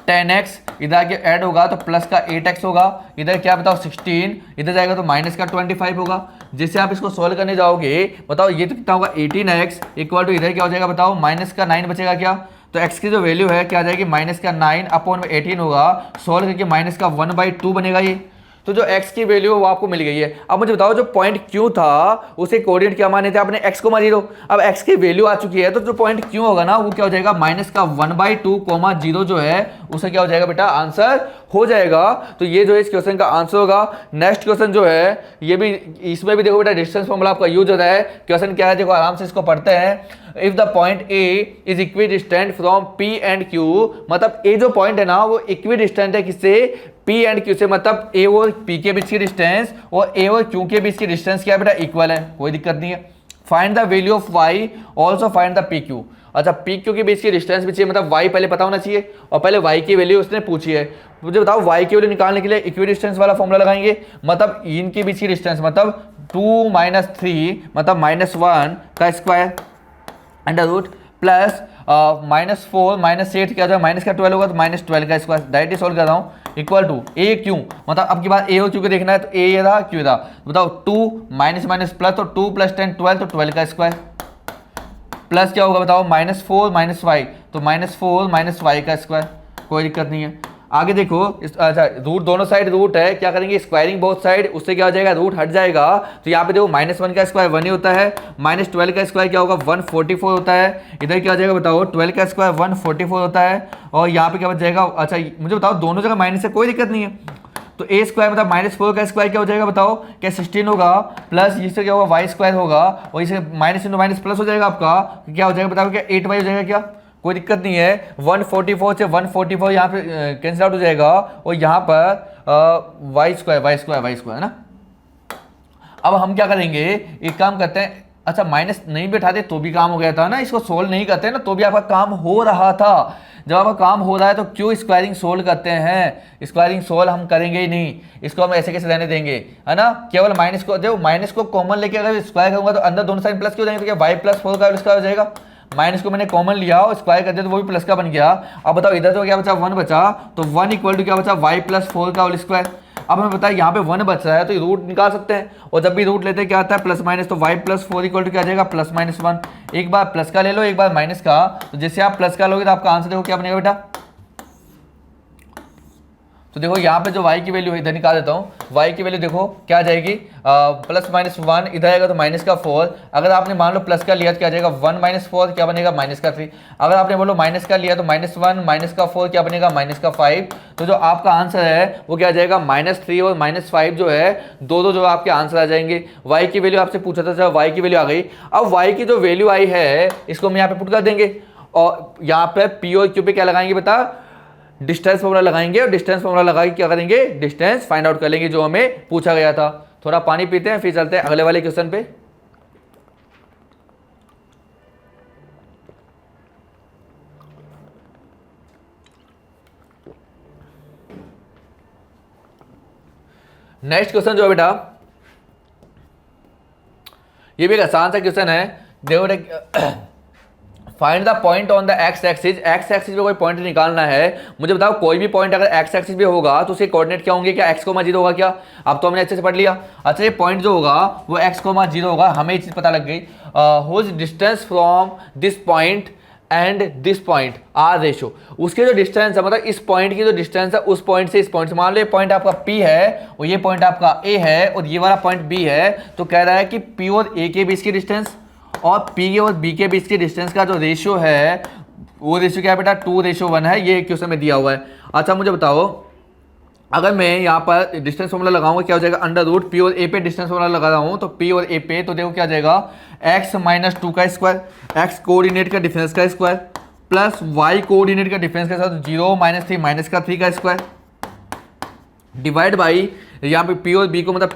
10x, इधर आके ऐड होगा तो प्लस का 8x होगा, इधर क्या बताओ 16, इधर जाएगा तो माइनस का 25 होगा। जिससे आप इसको सोल्व करने जाओगे बताओ ये तो कितना होगा 18x इक्वल टू इधर क्या हो जाएगा बताओ, माइनस का 9 बचेगा क्या, तो x की जो वैल्यू है क्या आ जाएगी, -9 / 18 होगा। सोल्व करके -1/2 बनेगा ये, तो जो x की वैल्यू है वो आपको मिल गई है। अब मुझे बताओ जो पॉइंट Q था उसे कोऑर्डिनेट क्या माने थे आपने, x,0। अब x की वैल्यू आ चुकी है तो जो पॉइंट Q होगा ना वो क्या हो जाएगा, -1/2, 0 जो है उसे क्या हो जाएगा बेटा, आंसर हो जाएगा। तो ये जो है इस क्वेश्चन का आंसर होगा। नेक्स्ट क्वेश्चन जो है ये भी, इसमें भी देखो बेटा डिस्टेंस फॉर्मूला आपका यूज होता है। क्वेश्चन क्या है देखो, आराम से इसको पढ़ते हैं। If the point A is equi distant from P and Q, मतलब ए जो पॉइंट है ना वो इक्वी डिस्टेंट है किससे, P एंड Q से, मतलब A और P के बीच की डिस्टेंस और A और Q के बीच की डिस्टेंस क्या है बेटा, इक्वल है, कोई दिक्कत नहीं है। Find the value of y, also find the PQ। अच्छा PQ के बीच की डिस्टेंस भी चाहिए, मतलब y पहले पता होना चाहिए और पहले y की वैल्यू उसने पूछी है। मुझे बताओ y की वैल्यू निकालने के लिए इक्वी डिस्टेंस वाला फॉर्मूला लगाएंगे, मतलब इनके बीच की डिस्टेंस मतलब 2 - 3 मतलब -1 का स्क्वायर अंडर रूट प्लस -4 -8 क्या हो जाएगा, माइनस का 12 होगा तो -12 का स्क्वायर, डायरेक्टली सोल्व कर रहा हूँ, इक्वल टू ए क्यू, मतलब अब की बात ए और क्यू को देखना है तो ए ये रहा क्यू रहा। बताओ 2 माइनस माइनस प्लस, तो 2 + 10 12, तो 12 का स्क्वायर प्लस क्या होगा बताओ, -4 - y, तो -4 - y का स्क्वायर, कोई दिक्कत नहीं है। आगे देखो अच्छा रूट दोनों साइड रूट है, क्या करेंगे स्क्वायरिंग बोथ साइड, उससे क्या हो जाएगा रूट हट जाएगा। तो यहाँ पे देखो -1 का स्क्वायर 1 ही होता है, -12 का स्क्वायर क्या होगा 144 होता है, इधर क्या हो जाएगा बताओ 12 का स्क्वायर 144 होता है, और यहाँ पे क्या बच जाएगा, अच्छा मुझे बताओ दोनों जगह माइनस है, कोई दिक्कत नहीं है। तो ए स्क्वायर मतलब -4 का स्क्वायर क्या हो जाएगा बताओ, क्या 16 होगा, प्लस इससे क्या होगा वाई स्क्वायर होगा, और इसे माइनस इंटू माइनस प्लस हो जाएगा आपका, क्या हो जाएगा बताओ, क्या 8y हो जाएगा, क्या कोई दिक्कत नहीं है। 144 से 144 यहाँ पे कैंसिल आउट हो जाएगा, और यहाँ पर वाई स्क्वायर है ना। अब हम क्या करेंगे, एक काम करते हैं, अच्छा माइनस नहीं बैठाते तो भी काम हो गया था ना, इसको सोल्व नहीं करते ना तो भी आपका काम हो रहा था। जब आपका काम हो रहा है तो क्यों स्क्वायरिंग सोल्व करते हैं, स्क्वायरिंग सोल्व हम करेंगे ही नहीं, इसको हम ऐसे कैसे रहने देंगे, है ना। केवल माइनस को देखो, माइनस को कॉमन लेके अगर स्क्वायर करूंगा तो अंदर दोनों साइड प्लस क्यों जाएंगे, तो क्या y + 4 का स्क्वायर हो जाएगा। माइनस को मैंने कॉमन लिया और स्क्वायर कर दिया तो वो भी प्लस का बन गया। अब बताओ इधर तो क्या बचा 1 बचा, तो 1 = क्या बचा y + 4 का होल स्क्वायर। अब हमें पता है यहाँ पे 1 बच रहा है तो रूट निकाल सकते हैं, और जब भी रूट लेते हैं क्या आता है प्लस माइनस, तो y + 4 = क्या आ जाएगा +-1। एक बार प्लस का ले लो एक बार माइनस का, तो जैसे आप प्लस का लोगे तो आपका आंसर देखो क्या बनेगा बेटा। तो देखो यहाँ पे जो y की वैल्यू है इधर निकाल देता हूँ, y की वैल्यू देखो क्या आ जाएगी, +-1 इधर आएगा तो -4। अगर आपने मान लो प्लस का लिया तो क्या आ जाएगा 1 - 4 क्या बनेगा -3। अगर आपने बोलो माइनस का लिया तो -1 - 4 क्या बनेगा -5। तो जो आपका आंसर है वो क्या आ जाएगा -3 और -5 जो है दो जो आपके आंसर आ जाएंगे। y की वैल्यू आपसे पूछा था, y की वैल्यू आ गई। अब y की जो वैल्यू आई है इसको हम यहाँ पे पुट कर देंगे, और यहाँ पे p और q पे क्या लगाएंगे बता, डिस्टेंस फॉर्मूला लगाएंगे, और डिस्टेंस फॉर्मूला लगा के क्या करेंगे, डिस्टेंस फाइंड आउट कर लेंगे जो हमें पूछा गया था। थोड़ा पानी पीते हैं फिर चलते हैं अगले वाले क्वेश्चन पे। नेक्स्ट क्वेश्चन जो है बेटा, ये भी एक आसान सा क्वेश्चन है। देखो find the point on the x axis, x axis पे कोई पॉइंट निकालना है। मुझे बताओ कोई भी पॉइंट अगर एक्स एक्सिस पे होगा तो उसके कोऑर्डिनेट क्या होंगे, क्या x,0 होगा क्या, अब तो हमने अच्छे से पढ़ लिया। अच्छा ये पॉइंट जो होगा वो x,0 होगा, हमें ये चीज पता लग गई। Whose distance from this point and this point are ratio, उसके जो डिस्टेंस है मतलब इस पॉइंट की जो डिस्टेंस है उस पॉइंट से इस पॉइंट से, मान लो ये पॉइंट आपका P है और ये पॉइंट आपका A है और ये वाला पॉइंट B है, तो कह रहा है कि P और A के बीच की डिस्टेंस और P और B के बीच की डिस्टेंस का जो रेशियो है वो रेशियो क्या है बेटा 2:1 है, ये क्वेश्चन में दिया हुआ है। अच्छा मुझे बताओ अगर मैं यहाँ पर डिस्टेंस फॉर्मूला लगाऊंगा क्या हो जाएगा, अंडर रूट P और A पे डिस्टेंस फॉर्मूला लगा रहा हूँ तो P और A पे, तो देखो क्या आ जाएगा x - 2 का स्क्वायर, x कोऑर्डिनेट का डिफरेंस का स्क्वायर प्लस y कोऑर्डिनेट का डिफरेंस के साथ 0 - 3 - 3 का स्क्वायर डिवाइड बाई यहाँ पे P और B को, मतलब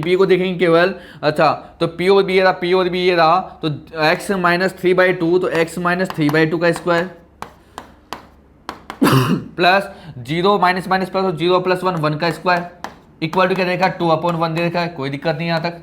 B को देखेंगे केवल। अच्छा तो P और B ये रहा, P और B ये रहा, तो x - 3/2, तो x - 3/2 का square plus 0 minus minus plus 0 + 1 1 का स्क्वायर इक्वल टू क्या देखा 2/1 दे रखा है, कोई दिक्कत नहीं यहाँ तक।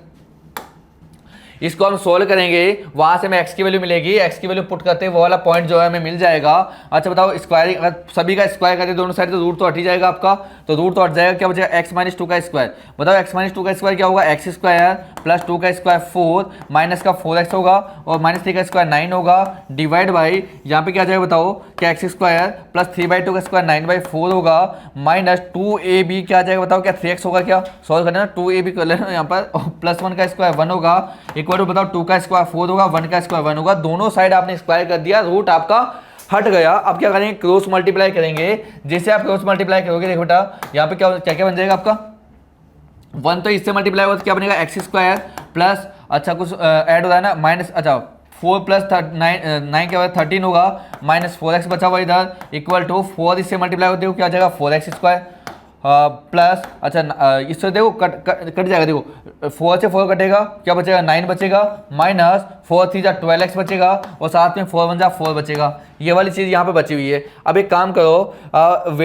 इसको हम सोल्व करेंगे, वहां से हमें x की वैल्यू मिलेगी, x की वैल्यू पुट करते हैं वो वाला पॉइंट जो है हमें मिल जाएगा। अच्छा बताओ स्क्वायरिंग, अगर सभी का स्क्वायर करते दोनों साइड तो रूट तो हट ही जाएगा आपका, तो रूट तो हट जाएगा, क्या बचेगा x माइनस 2 का स्क्वायर। बताओ x माइनस 2 का स्क्वायर क्या होगा, एक्स स्क्वायर प्लस 2 का स्क्वायर 4 माइनस का 4x होगा और माइनस 3 का स्क्वायर 9 होगा, डिवाइड बाई यहाँ पे क्या जाएगा बताओ, क्या एक्स स्क्वायर प्लस 3/2 का स्क्वायर 9/4 होगा, माइनस 2ab क्या जाएगा बताओ, क्या 3x होगा, क्या सॉल्व करना है 2ab कर लेना यहाँ पर, प्लस 1 का स्क्वायर 1 होगा, इक्वल टू बताओ 2 का स्क्वायर 4 होगा, 1 का स्क्वायर 1 होगा। दोनों साइड आपने स्क्वायर कर दिया, रूट आपका हट गया। अब क्या करेंगे, क्रॉस मल्टीप्लाई करेंगे। जैसे आप क्रॉस मल्टीप्लाई करोगे देखो बेटा यहाँ पे क्या क्या क्या बन जाएगा आपका, 1 तो इससे मल्टीप्लाई होगा तो क्या बनेगा एक्स स्क्वायर प्लस, अच्छा कुछ ऐड हो रहा है ना, माइनस, अच्छा 4 प्लस 9 के बाद 13 होगा, माइनस 4x बचा हुआ इधर, इक्वल टू 4 इससे मल्टीप्लाई होते हो क्या हो जाएगा 4x स्क्वायर प्लस, अच्छा इससे देखो कट जाएगा, देखो 4 से 4 कटेगा, क्या बचेगा 9 बचेगा, माइनस 4 3 जा 12x बचेगा और साथ में 4 1 जा 4 बचेगा। ये वाली चीज़ यहाँ पे बची हुई है। अब एक काम करो,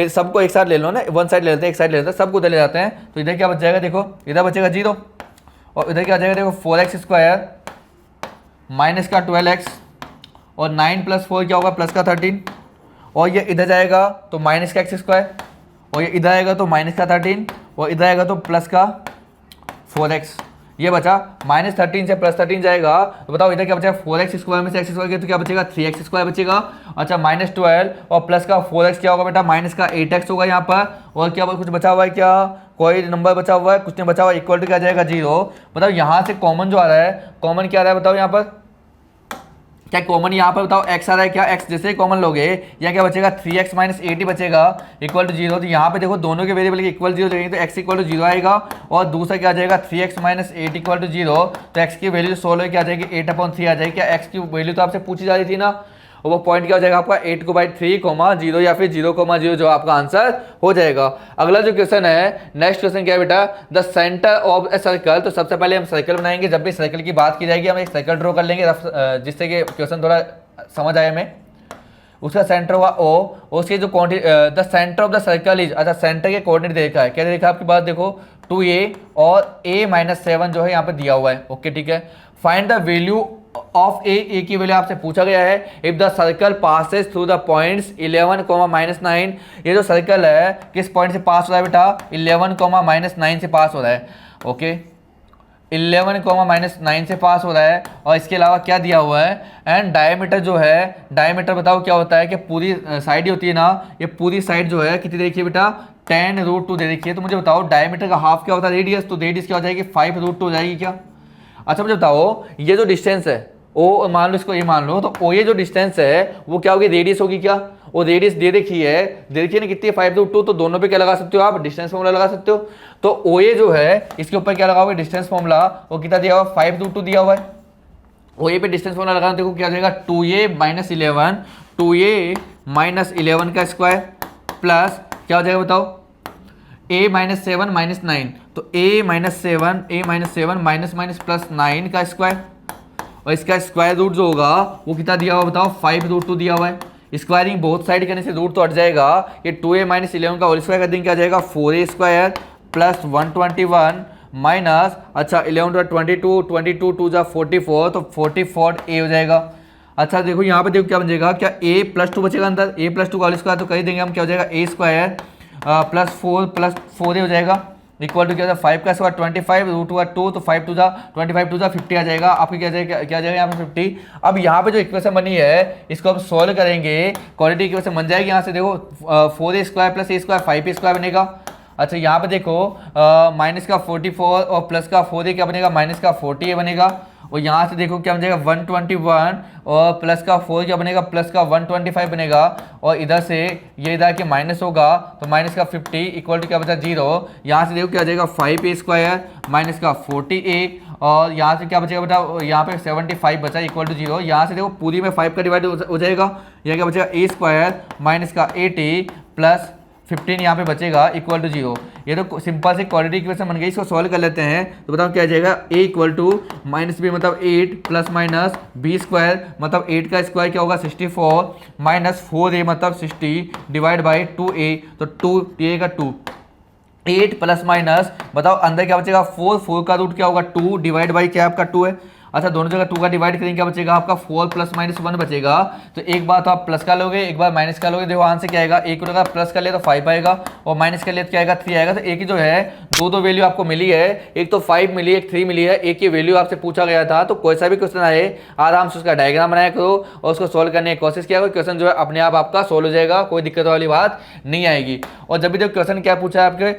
सबको एक साथ ले लो ना, वन साइड ले लेते हैं, एक साइड ले लेते हैं, सबको उधर ले जाते हैं, तो इधर क्या बच जाएगा, देखो इधर बचेगा 0 और इधर क्या जाएगा, देखो 4x स्क्वायर माइनस का 12x और 9 प्लस 4 क्या होगा प्लस का 13 और ये इधर जाएगा तो माइनस का एक्स स्क्वायर और ये इधर आएगा तो माइनस का 13 और इधर आएगा तो प्लस का 4x। ये बचा माइनस 13 से प्लस 13 जाएगा, तो बताओ इधर क्या बचेगा 4x स्क्वायर में से x स्क्वायर किया तो क्या बचेगा 3x स्क्वायर बचेगा। अच्छा माइनस 12 और प्लस का 4x क्या होगा बेटा, माइनस का 8x होगा यहाँ पर, और क्या कुछ बचा हुआ है, क्या कोई नंबर बचा हुआ है, कुछ नहीं बचा हुआ, इक्वल टू क्या जाएगा 0। बताओ यहाँ से कॉमन जो आ रहा है, कॉमन क्या आ रहा है बताओ यहाँ पर, क्या कॉमन यहाँ पर बताओ x आ रहा है, क्या x जैसे ही कॉमन लोगे यहाँ क्या बचेगा 3x माइनस 80 बचेगा इक्वल टू 0। तो यहाँ पे देखो दोनों के वेरिएबल के इक्वल 0 लगेंगे तो x इक्वल टू 0 आएगा और दूसरा क्या आ जाएगा 3x माइनस 8 इक्वल टू 0। तो x की वैल्यू 16 क्या आ जाएगी 8/3 आ जाएगी। क्या x की वैल्यू तो आपसे पूछी जा रही थी ना, और वो पॉइंट क्या हो जाएगा आपका 8/3, 0 या फिर 0,0 जो आपका आंसर हो जाएगा। अगला जो क्वेश्चन है, नेक्स्ट क्वेश्चन क्या है बेटा, the centre of a circle. तो सबसे पहले हम सर्कल बनाएंगे, जब भी सर्कल की बात की जाएगी हम एक सर्कल ड्रॉ कर लेंगे जिससे कि क्वेश्चन थोड़ा समझ आए हमें। उसका सेंटर हुआ O, उसके जो the centre of the circle is, अच्छा सेंटर के कोऑर्डिनेट दे रखा है, क्या दे रखा है आपकी बात देखो 2a और a-7 जो है यहाँ पे दिया हुआ है। ओके ठीक है, फाइंड द वैल्यू ऑफ ए की वैल्यू आपसे पूछा गया है if the circle passes through the points 11, -9। ये जो सर्कल है किस पॉइंट से पास हो रहा है बेटा, 11, -9 से पास हो रहा है। ओके 11, -9 से पास हो रहा है, और इसके अलावा क्या दिया हुआ है, एंड डायमीटर जो है, डायमीटर बताओ क्या होता है कि पूरी साइड ही होती है ना, ये पूरी साइड जो है कितनी दे रखी है बेटा 10√2 दे रखी है। तो मुझे बताओ डायमीटर का हाफ क्या होता है रेडियस, तो रेडियस क्या हो जाएगी 5√2 हो जाएगी क्या। अच्छा मुझे बताओ ये जो डिस्टेंस है ओ, मान लो इसको ये मान लो, तो ओ ये जो डिस्टेंस है वो क्या होगी रेडियस होगी क्या, वो रेडियस दे देखी है, दे देखिए ना कितनी है 5√2, तो दोनों पे क्या लगा सकते हो आप डिस्टेंस फॉर्मूला लगा सकते हो। तो ओ ए जो है इसके ऊपर क्या लगाओगे डिस्टेंस फॉर्मूला, वो कितना दिया हुआ 5√2 दिया हुआ है। ओ ए पे डिस्टेंस फॉर्मूला लगाना, देखो क्या जाएगा 2a - 11, 2a - 11 का स्क्वायर प्लस क्या हो जाएगा बताओ a - 7 - 9, तो a - 7 माइनस प्लस 9 का स्क्वायर, और इसका स्क्वायर रूट जो होगा वो कितना दिया हुआ बताओ 5√2 दिया हुआ है। स्क्वायरिंग बहुत साइड करने से रूट तो हट जाएगा, ये 2a - 11 का होल स्क्वायर कर देंगे क्या जाएगा 4a स्क्वायर प्लस 121 माइनस, अच्छा 11 22, 22 2 जा 44, तो 44a हो जाएगा। अच्छा देखो यहाँ पे देखो क्या बन जाएगा, क्या a + 2 बचेगा अंदर, a + 2 का होल स्क्वायर तो कर देंगे हम, क्या हो जाएगा a स्क्वायर प्लस 4a हो जाएगा इक्वल टू क्या होगा 5 का स्क्वायर 25 √2 तो 5 2 जा 25 2 जा 50 आ जाएगा। आपकी क्या जाएगा यहाँ पे 50। अब यहाँ पे जो इक्वेशन बनी है इसको हम सोल्व करेंगे, क्वालिटी इक्वेशन बन जाएगी। यहाँ से देखो 4a square plus a square 5a square बनेगा। अच्छा यहाँ पे देखो माइनस का 44 और प्लस का 4a क्या बनेगा माइनस का 40a बनेगा, और यहाँ से देखो क्या बन जाएगा 121 और प्लस का 4 क्या बनेगा प्लस का 125 बनेगा, और इधर से ये इधर के माइनस होगा तो माइनस का 50 इक्वल टू क्या बचा 0। यहाँ से देखो क्या आ जाएगा 5a स्क्वायर माइनस का 40a, और यहाँ से क्या बचेगा बेटा यहाँ पे 75 बचा इक्वल टू 0। यहाँ से देखो पूरी में 5 का डिवाइड हो जाएगा, यहाँ क्या बचेगा a स्क्वायर माइनस का 80 प्लस 15 यहाँ पे बचेगा इक्वल टू 0। ये तो सिंपल सी क्वाड्रेटिक इक्वेशन बन गई, इसको सॉल्व कर लेते हैं। तो बताओ क्या आ जाएगा a इक्वल टू -b मतलब 8 प्लस माइनस b स्क्वायर मतलब 8 का स्क्वायर क्या होगा 64 माइनस 4a मतलब 60 डिवाइड बाई 2a, तो 2 का 2 8 प्लस माइनस बताओ अंदर क्या बचेगा 4 का रूट क्या होगा 2 डिवाइड बाई क्या आपका 2 है, अच्छा दोनों जगह 2 का डिवाइड करेंगे, क्या बचेगा आपका 4 प्लस माइनस 1 बचेगा। तो एक बार तो आप प्लस का लोगे, एक बार माइनस का लोगे। देखो आंसर क्या आएगा, एक को प्लस कर लिया तो 5 आएगा और माइनस कर लिया तो क्या आएगा 3 आएगा। तो एक ही जो है दो वैल्यू आपको मिली है, एक तो 5 मिली, एक 3 मिली है, एक की वैल्यू आपसे पूछा गया था। तो कोई सा भी क्वेश्चन आए आराम से उसका डायग्राम बनाया करो और उसको सोल्व करने की कोशिश किया करो। क्वेश्चन जो है अपने आप आपका सोल्व हो जाएगा, कोई दिक्कत वाली बात नहीं आएगी। और जब भी जब क्वेश्चन क्या पूछा है आपके,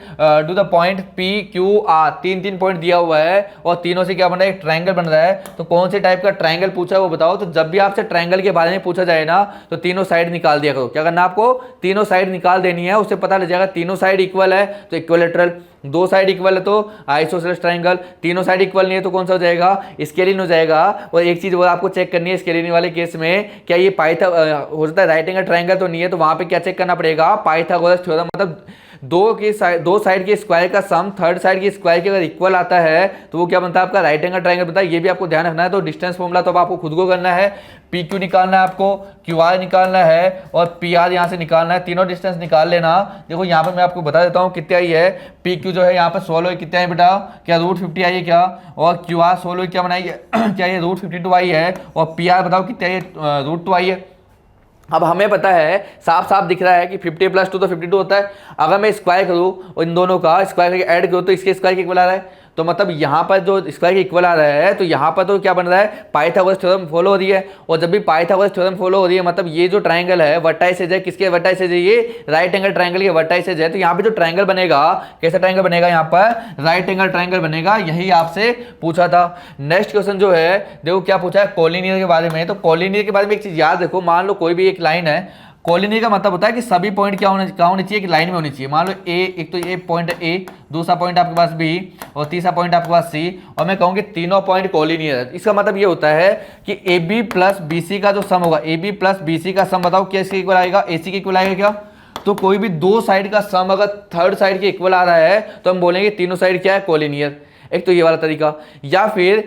do the point P Q R, 3 point दिया हुआ है और तीनों से क्या बन रहा है, एक ट्रायंगल बन रहा है। तो कौन से टाइप का ट्रायंगल पूछा है वो बताओ। तो जब भी आपसे ट्रायंगल के बारे में पूछा जाए ना तो तीनों साइड निकाल दिया करो। क्या करना आपको, तीनों साइड निकाल देनी है, उससे पता लग जाएगा तीनों साइड इक्वल है तो इक्विलैटरल, दो साइड इक्वल है तो आइसोसेलेस ट्रायंगल, तीनों साइड इक्वल नहीं है तो कौन सा हो जाएगा, स्केलिन हो जाएगा। और एक चीज वो आपको चेक करनी है स्केलिन वाले केस में, क्या ये हो जाता है राइट एंगल ट्रायंगल तो नहीं है। तो वहां पे क्या चेक करना पड़ेगा, पाइथागोरस थ्योरम, मतलब दो साइड के स्क्वायर का सम थर्ड साइड के स्क्वायर के अगर इक्वल आता है तो वो क्या बनता है आपका राइट एंगल ट्रायंगल बनता है। ये भी आपको ध्यान रखना है। तो डिस्टेंस फॉर्मूला तो अब आपको खुद को करना है, पी क्यू निकालना है आपको, क्यू आर निकालना है और पी आर यहाँ से निकालना है। तीनों डिस्टेंस निकाल लेना। देखो यहाँ पर मैं आपको बता देता हूँ कितनी आई है। पी क्यू जो है यहाँ पर 16 कितने आई बेटा, क्या √50 आई है क्या, और क्यू आर 16 क्या बनाई है क्या ये √52 आई है, और पी आर बताओ कितनी आई है, √2 आई है। अब हमें पता है साफ साफ दिख रहा है कि 50 + 2 तो 52 होता है। अगर मैं स्क्वायर करूँ और इन दोनों का स्क्वायर करके ऐड करूँ तो इसके स्क्वायर के इक्वल आ रहा है। तो मतलब यहाँ पर जो स्क्वायर के इक्वल आ रहा है तो यहाँ पर तो क्या बन रहा है, पाइथागोरस थ्योरम फॉलो हो रही है। और जब भी पाइथागोरस थ्योरम फॉलो हो रही है मतलब ये जो ट्रायंगल है वर्टाइसेज है, किसके वर्टाइसेज है, ये राइट एंगल ट्रायंगल के वर्टाइसेज है। तो यहाँ पे जो ट्रायंगल बनेगा, कैसा ट्रायंगल बनेगा, यहाँ पर राइट एंगल ट्रायंगल बनेगा। यही आपसे पूछा था। नेक्स्ट क्वेश्चन जो है देखो क्या पूछा है, कोलिनियर के बारे में। तो कोलिनियर के बारे में एक चीज याद रखो, मान लो कोई भी एक लाइन है, कोलिनियर का मतलब होता है कि सभी पॉइंट क्या होने चाहिए, कि लाइन में होनी चाहिए। मान लो ए, एक तो ये पॉइंट ए, दूसरा पॉइंट आपके पास बी और तीसरा पॉइंट आपके पास सी, और मैं कहूँ कि तीनों पॉइंट कोलिनियर है। इसका मतलब ये होता है कि A B plus B C का जो सम होगा, A B plus B C का सम बताओ क्या इसके इक्वल आएगा, ए सी के इक्वल आएगा क्या। तो कोई भी दो साइड का सम अगर थर्ड साइड के इक्वल आ रहा है तो हम बोलेंगे तीनों साइड क्या है, कोलिनियर। एक तो ये वाला तरीका। या फिर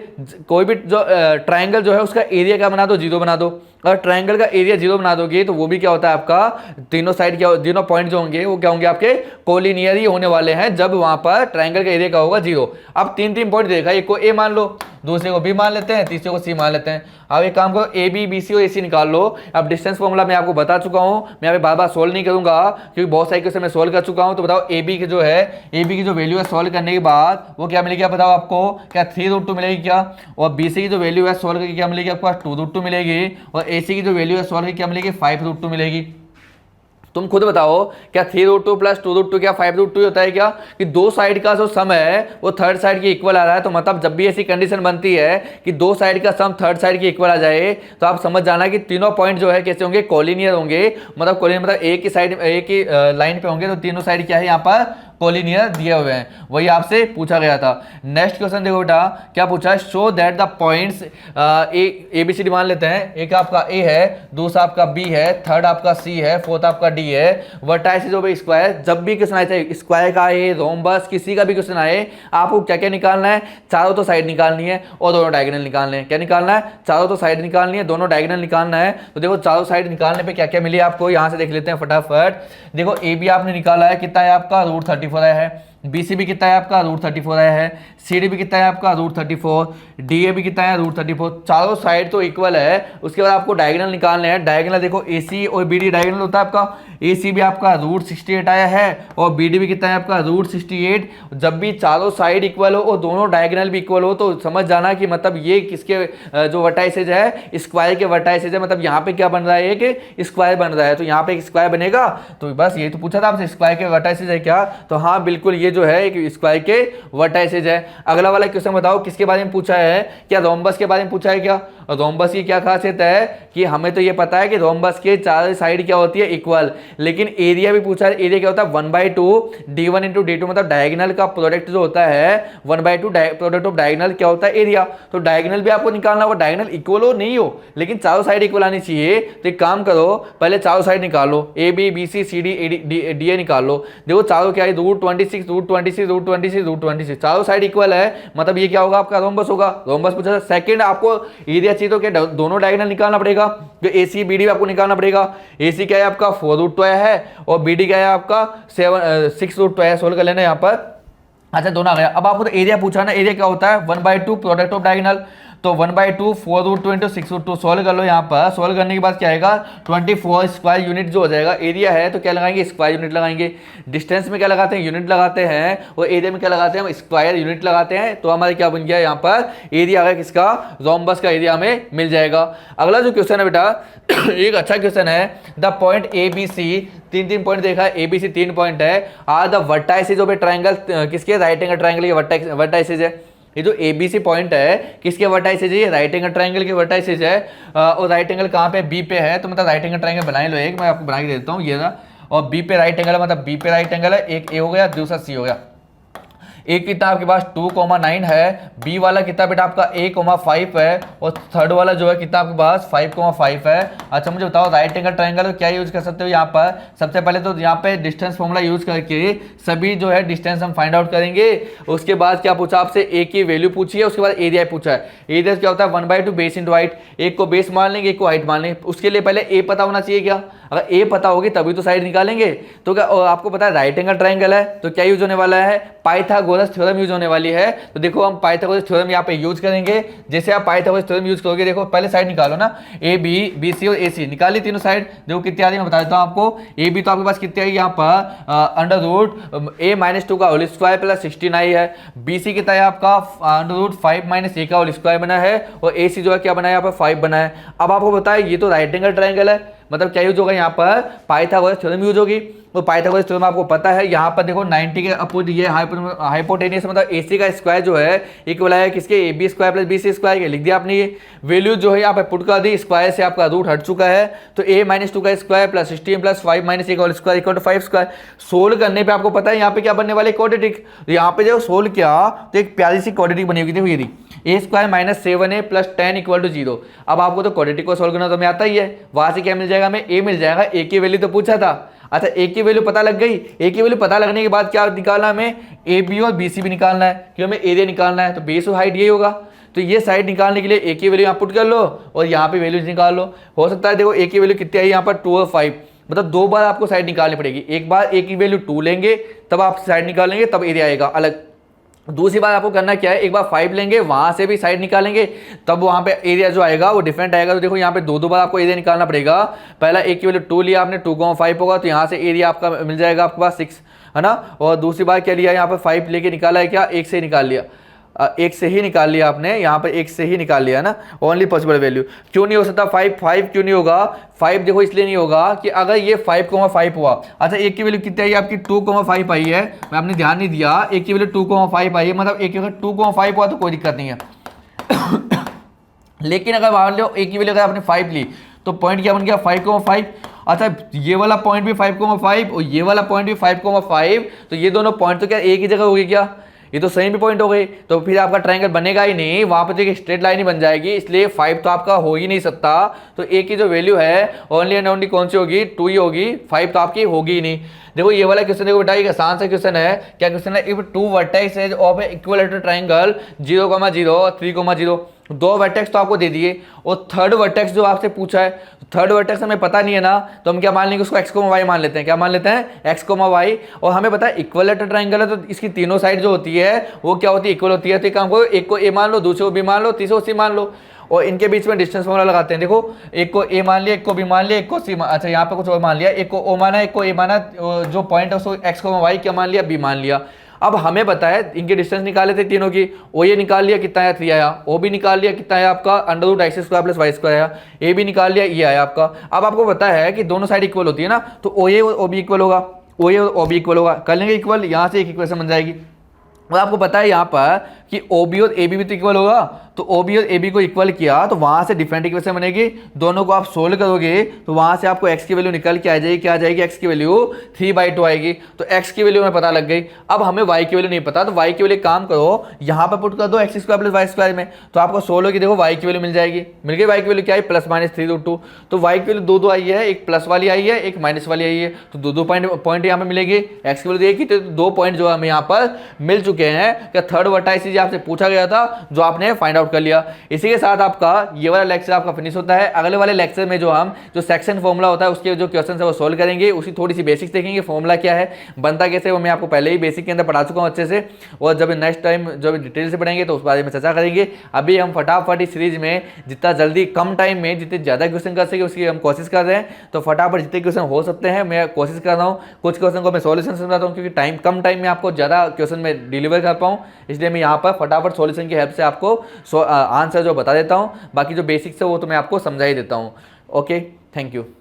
कोई भी जो ट्रायंगल जो है उसका एरिया क्या बना दो, 0 बना दो। अगर ट्रायंगल का एरिया 0 बना दोगे तो वो भी क्या होता है आपका, तीनों साइड क्या, तीनों पॉइंट जो होंगे वो क्या होंगे आपके कोलिनियर ही होने वाले हैं जब वहां पर ट्रायंगल का एरिया का होगा 0। अब 3 पॉइंट देखा, एक को ए मान लो, दूसरे को बी मान लेते हैं, तीसरे को सी मान लेते हैं। अब एक काम करो, ए बी बी सी और ए सी निकाल लो। अब डिस्टेंस फॉर्मूला मैं आपको बता चुका हूं, मैं यहाँ पे बार बार सोल्व नहीं करूंगा क्योंकि बहुत सारे क्वेश्चन मैं सोल्व कर चुका हूं। तो बताओ ए बी की जो है, ए बी की जो वैल्यू है सोल्व करने के बाद वो क्या मिलेगी बताओ आपको, क्या 3√2 मिलेगी क्या, और बी सी की जो वैल्यू है सोल्व करके क्या मिलेगी आपको 2√2 मिलेगी, और ए सी की जो वैल्यू है सोल्व करके क्या मिलेगी 5√2 मिलेगी। तुम खुद बताओ क्या 3√2 + 2√2 क्या 5√2 होता है क्या, कि दो साइड का जो सम है वो थर्ड साइड के इक्वल आ रहा है। तो मतलब जब भी ऐसी कंडीशन बनती है कि दो साइड का सम थर्ड साइड के इक्वल आ जाए तो आप समझ जाना कि तीनों पॉइंट जो है कैसे होंगे, कोलिनियर होंगे। मतलब कोलिनियर मतलब एक ही साइड, एक ही लाइन पे होंगे। तो तीनों साइड क्या है यहाँ पर कोलिनियर दिए हुए हैं, वही आपसे पूछा गया था। नेक्स्ट क्वेश्चन देखो बेटा क्या पूछा है, show that the points A B C D मान लेते हैं। एक आपका ए है, दूसरा आपका बी है, थर्ड आपका सी है, फोर्थ आपका डी है। वर्टाइसेस ऑफ स्क्वायर, जब भी क्वेश्चन आए चाहे स्क्वायर का आए, रोम्बस, किसी का भी क्वेश्चन आए, आपको क्या क्या निकालना है, चारों तो साइड निकालनी है और दोनों डायगोनल निकालने हैं। क्या निकालना है, चारों तो साइड निकालनी है, दोनों डायगोनल निकालना है। तो देखो चारों साइड निकालने पे क्या क्या मिले आपको, यहां से देख लेते हैं फटाफट। देखो ए बी आपने निकाला है, कितना है आपका √34 आया है, बी सी भी कितना है आपका √34 आया है, सी डी भी कितना है आपका √34, डी ए भी कितना है √34। चारों साइड तो इक्वल है। उसके बाद आपको डायगोनल निकालने हैं। डायगोनल देखो ए सी और बी डी डायगोनल होता है आपका, ए सी भी आपका √68 आया है और बी डी भी कितना है आपका √68। जब भी चारों साइड इक्वल हो और दोनों डायगोनल भी इक्वल हो तो समझ जाना कि मतलब ये किसके जो वर्टाइसेज है, स्क्वायर के वर्टाइसेज है। मतलब यहाँ पे क्या बन रहा है, एक स्क्वायर बन रहा है। तो यहाँ पे एक स्क्वायर बनेगा। तो बस ये तो पूछा था आपसे, स्क्वायर के वर्टाइसेज है क्या, तो हाँ बिल्कुल ये जो है एक स्क्वायर के वर्टाइसेज है। अगला वाला क्वेश्चन बताओ किसके बारे में पूछा है, क्या रोम्बस के बारे में पूछा है क्या। रोम्बस की क्या खासियत है कि हमें तो ये पता है कि रोम्बस के चार साइड क्या होती है, इक्वल। लेकिन एरिया भी पूछा है। एरिया क्या होता है, 1/2 d1 × d2, मतलब डायगोनल का प्रोडक्ट जो होता है 1/2 प्रोडक्ट ऑफ डायगोनल क्या होता है, एरिया। तो डायगोनल भी आपको निकालना होगा, डायगोनल इक्वल हो नहीं हो लेकिन चारों साइड इक्वल आनी चाहिए। तो एक काम करो, पहले चारों साइड निकालो, A B B C C D D A निकाल लो। देखो चारों क्या है, √26 √26 √26 √26, चारों साइड इक्वल है। मतलब ये क्या होगा आपका रोम्बस होगा। रोम्बस पूछा। सेकंड आपको एरिया चाहिए तो क्या दोनों डायगोनल निकालना पड़ेगा। तो ए सी बी डी आपको निकालना पड़ेगा। ए सी क्या है आपका 4√2 आया है और बी डी क्या है आपका 6√2 आया। सोल्व कर लेना यहाँ पर। अच्छा दोनों आ गया। अब आपको तो एरिया पूछा ना, एरिया क्या होता है 1/2 प्रोडक्ट ऑफ डायगोनल। तो 1/2 4√2 इंटू 6√2 सोल्व कर लो। यहाँ पर सोल्व करने के बाद क्या आएगा 24 स्क्वायर यूनिट जो हो जाएगा। एरिया है तो क्या लगाएंगे स्क्वायर यूनिट लगाएंगे। डिस्टेंस में क्या लगाते हैं यूनिट लगाते हैं, और एरिया में क्या लगाते हैं हम स्क्वायर यूनिट लगाते हैं। तो हमारे क्या बन गया यहाँ पर एरिया आ गया किसका, रोम्बस का एरिया हमें मिल जाएगा। अगला जो क्वेश्चन है बेटा एक अच्छा क्वेश्चन है। The point A B C, तीन पॉइंट देखा है, ए बी सी 3 पॉइंट है। Are the vertices of a triangle, किसके राइट एंगल ट्रायंगल के वर्टाइसिस है। ये जो ए बी सी पॉइंट है किसके वर्टाइसिस है, ये राइट एंगल ट्रायंगल के वर्टाइसिस है। और राइट एंगल कहाँ पे बी पे है, तो मतलब राइट एंगल ट्रायंगल बना लो एक, मैं आपको बना के देता हूँ ये ना। और बी पे राइट एंगल है, मतलब बी पे राइट एंगल है, एक ए हो गया दूसरा सी हो गया। एक कितना आपके पास 2,9 है, बी वाला कितना बेटा आपका 1,5 है, और थर्ड वाला जो है कितना आपके पास 5,5 है। अच्छा मुझे बताओ राइट एंगल ट्रायंगल क्या यूज कर सकते हो यहाँ पर। सबसे पहले तो यहाँ पे डिस्टेंस फॉर्मूला यूज करके सभी जो है डिस्टेंस हम फाइंड आउट करेंगे। उसके बाद क्या पूछा आपसे, ए की वैल्यू पूछी है, उसके बाद एरिया पूछा है। एरिया क्या होता है 1/2 बेस इंटू हाइट, एक को बेस मान लेंगे एक को हाइट मान लेंगे। उसके लिए पहले ए पता होना चाहिए क्या, अगर ए पता होगी तभी तो साइड निकालेंगे। तो क्या आपको पता है राइट एंगल ट्रायंगल है तो क्या यूज होने वाला है, पाइथागोरस थ्योरम यूज होने वाली है। तो देखो हम पाइथागोरस थ्योरम यहाँ पे यूज करेंगे। जैसे आप पाइथागोरस थ्योरम यूज करोगे, देखो पहले साइड निकालो ना, ए बी, बी सी और ए सी निकाल ली तीनों साइड। देखो कितनी आ रही है मैं बता देता हूँ आपको। ए बी तो आपके पास कितनी आई यहाँ पर √a-2 का होल स्क्वायर प्लस 16i है। बी सी कितना है आपका √5 - a का होल स्क्वायर बना है, और ए सी जो है क्या बना है यहाँ पर 5 बना है। अब आपको बताया ये तो राइट एंगल ट्रायंगल है, मतलब क्या यूज होगा यहाँ पर पाइथागोरस थ्योरम यूज होगी। तो पाइथागोरस थ्योरम आपको पता है यहाँ पर देखो 90 के अपोजिट ये हाइपोटेनियस मतलब AC का स्क्वायर जो है इक्वल है किसके AB square plus BC square के। लिख दिया आपने, ये वैल्यू जो है यहाँ पे पुट कर दी, स्क्वायर से आपका रूट हट चुका है। तो a-2 का स्क्वायर प्लस 16 प्लस 5 - a का whole square equal to 5 square. Solve करने पे आपको पता है यहाँ पे क्या बनने वाले क्वाड्रेटिक। तो यहाँ पे जब सोल्व किया तो एक प्यारी सी क्वाड्रेटिक बनी होगी, देखो ये a square minus 7a plus 10 equal to 0। अब आपको तो क्वाड्रेटिक को सोल्व करना तो हमें आता ही है, वहां से क्या मिल जाएगा हमें a मिल जाएगा। a की वैल्यू तो पूछा था। अच्छा ए की वैल्यू पता लग गई। ए की वैल्यू पता लगने के बाद क्या निकालना हमें, ए बी और बी सी भी निकालना है, क्योंकि हमें एरिया निकालना है। तो बेस और हाइट यही होगा। तो ये साइड निकालने के लिए ए की वैल्यू यहाँ पुट कर लो और यहाँ पे वैल्यूज निकाल लो। हो सकता है देखो ए की वैल्यू कितनी आई यहाँ पर 2 और 5, मतलब 2 बार आपको साइड निकालनी पड़ेगी। एक बार ए की वैल्यू 2 लेंगे तब आप साइड निकालेंगे तब एरिया आएगा अलग। दूसरी बार आपको करना क्या है, एक बार 5 लेंगे वहां से भी साइड निकालेंगे तब वहां पे एरिया जो आएगा वो डिफरेंट आएगा। तो देखो यहाँ पे 2 बार आपको एरिया निकालना पड़ेगा। पहला एक की वैल्यू 2 लिया आपने, 2,5 होगा तो यहाँ से एरिया आपका मिल जाएगा आपके पास 6 है ना। और दूसरी बार क्या लिया यहाँ पे 5 लेके निकाला है क्या, एक से निकाल लिया, एक से ही निकाल लिया आपने, यहाँ पर एक से ही निकाल लिया ना। ओनली पॉसिबल वैल्यू क्यों नहीं हो सकता 5 क्यों नहीं होगा 5, देखो इसलिए नहीं होगा कि अगर ये 5,5 हुआ। अच्छा एक की वैल्यू कितनी आई आपकी 2,5 आई है, मैं आपने ध्यान नहीं दिया। एक की वैल्यू 2,5 आई है, मतलब एक अगर 2,5 हुआ तो कोई दिक्कत नहीं है। लेकिन अगर मान लो एक की वैल्यू अगर आपने 5 ली तो पॉइंट क्या बन गया 5,5। अच्छा ये वाला पॉइंट भी 5,5 और ये वाला पॉइंट भी 5,5, तो ये दोनों पॉइंट तो क्या एक ही जगह हो गई क्या, ये तो सेम भी पॉइंट हो गई। तो फिर आपका ट्रायंगल बनेगा ही नहीं, वहां पर एक स्ट्रेट लाइन ही बन जाएगी, इसलिए 5 तो आपका हो ही नहीं सकता। तो ए की जो वैल्यू है ओनली एंड ओनली कौन सी होगी 2 ही होगी, 5 तो आपकी होगी ही नहीं। देखो ये वाला क्वेश्चन देखो बेटा, एक आसान सा क्वेश्चन है। क्या क्वेश्चन है, if 2 vertex of A equilateral triangle 0,0 और 3,0, 2 वर्टेक्स तो आपको दे दिए और थर्ड वर्टेक्स जो आपसे पूछा है, थर्ड वर्टेक्स हमें पता नहीं है ना, तो हम क्या मान लेंगे उसको x, y मान लेते हैं। क्या मान लेते हैं x, y। और हमें पता है इक्विलेटरल ट्रायंगल है तो इसकी तीनों साइड जो होती है वो क्या होती है, इक्वल होती है। तो एक काम करो, एक को a मान लो, दूसरे को b मान लो, तीसरे को c मान लो और इनके बीच में डिस्टेंस फॉर्मूला लगाते हैं। देखो एक को a मान लिया, एक को b मान लिया, एक को c, अच्छा यहाँ पे कुछ और मान लिया, एक को o माना, एक को a माना, जो पॉइंट है उसको x, y क्या मान लिया, b मान लिया। अब हमें पता है इनके डिस्टेंस निकाले थे तीनों की, ओ ये निकाल लिया कितना आया 3 आया, ओ भी निकाल लिया कितना आया आपका √x² प्लस y² आया, ए भी निकाल लिया ये आया आपका। अब आपको पता है कि दोनों साइड इक्वल होती है ना, तो ओ ए और ओ बी इक्वल होगा, ओ ए और ओ बी इक्वल होगा, कर लेंगे इक्वल, यहाँ से एक इक्वेशन बन जाएगी। और आपको पता है यहाँ पर कि OB और AB भी तो इक्वल होगा, तो OB और AB को इक्वल किया तो वहाँ से डिफरेंट इक्वेशन बनेगी। दोनों को आप सोल्व करोगे तो वहाँ से आपको x की वैल्यू निकल के आ जाएगी, क्या आ जाएगी, x की वैल्यू 3/2 आएगी। तो x की वैल्यू हमें पता लग गई। अब हमें y की वैल्यू नहीं पता, तो y की वैल्यू काम करो यहाँ पर पुट कर दो x² प्लस y² में, तो आपको सोल्व होगी, देखो y की वैल्यू मिल जाएगी। मिल गई y की वैल्यू क्या है +-3√2। तो y की वैल्यू 2 आई है, एक प्लस वाली आई है, एक माइनस वाली आई है, तो 2 पॉइंट यहाँ पे मिलेगी। x की वैल्यू एक ही, तो 2 पॉइंट जो हमें यहाँ पर मिल चुके चुके हैं कि थर्ड वर्टाइसिस आपसे पूछा गया था जो आपने फाइंड आउट कर लिया। इसी के साथ आपका ये वाला लेक्चर आपका फिनिश होता है। अगले वाले लेक्चर में जो सेक्शन फॉर्मूला होता है उसके जो क्वेश्चन है वो सोल्व करेंगे, उसकी थोड़ी सी बेसिक्स देखेंगे, फॉर्मूला क्या है, बनता कैसे, वो मैं आपको पहले ही बेसिक के अंदर पढ़ा चुका हूँ अच्छे से, और जब नेक्स्ट टाइम जब डिटेल से पढ़ेंगे तो उस बारे में चर्चा करेंगे। अभी हम फटाफट इस सीरीज में जितना जल्दी कम टाइम में जितने ज़्यादा क्वेश्चन कर सके उसकी हम कोशिश कर रहे हैं, तो फटाफट जितने क्वेश्चन हो सकते हैं मैं कोशिश कर रहा हूँ। कुछ क्वेश्चन को मैं सॉल्यूशन समझाता हूँ क्योंकि कम टाइम में आपको ज़्यादा क्वेश्चन में डिलीवर कर पाऊँ, इसलिए मैं यहाँ पर फटाफट सॉल्यूशन की हेल्प से आपको आंसर जो बता देता हूँ। बाकी जो बेसिक्स है वो तो मैं आपको समझा ही देता हूँ। Okay, thank you.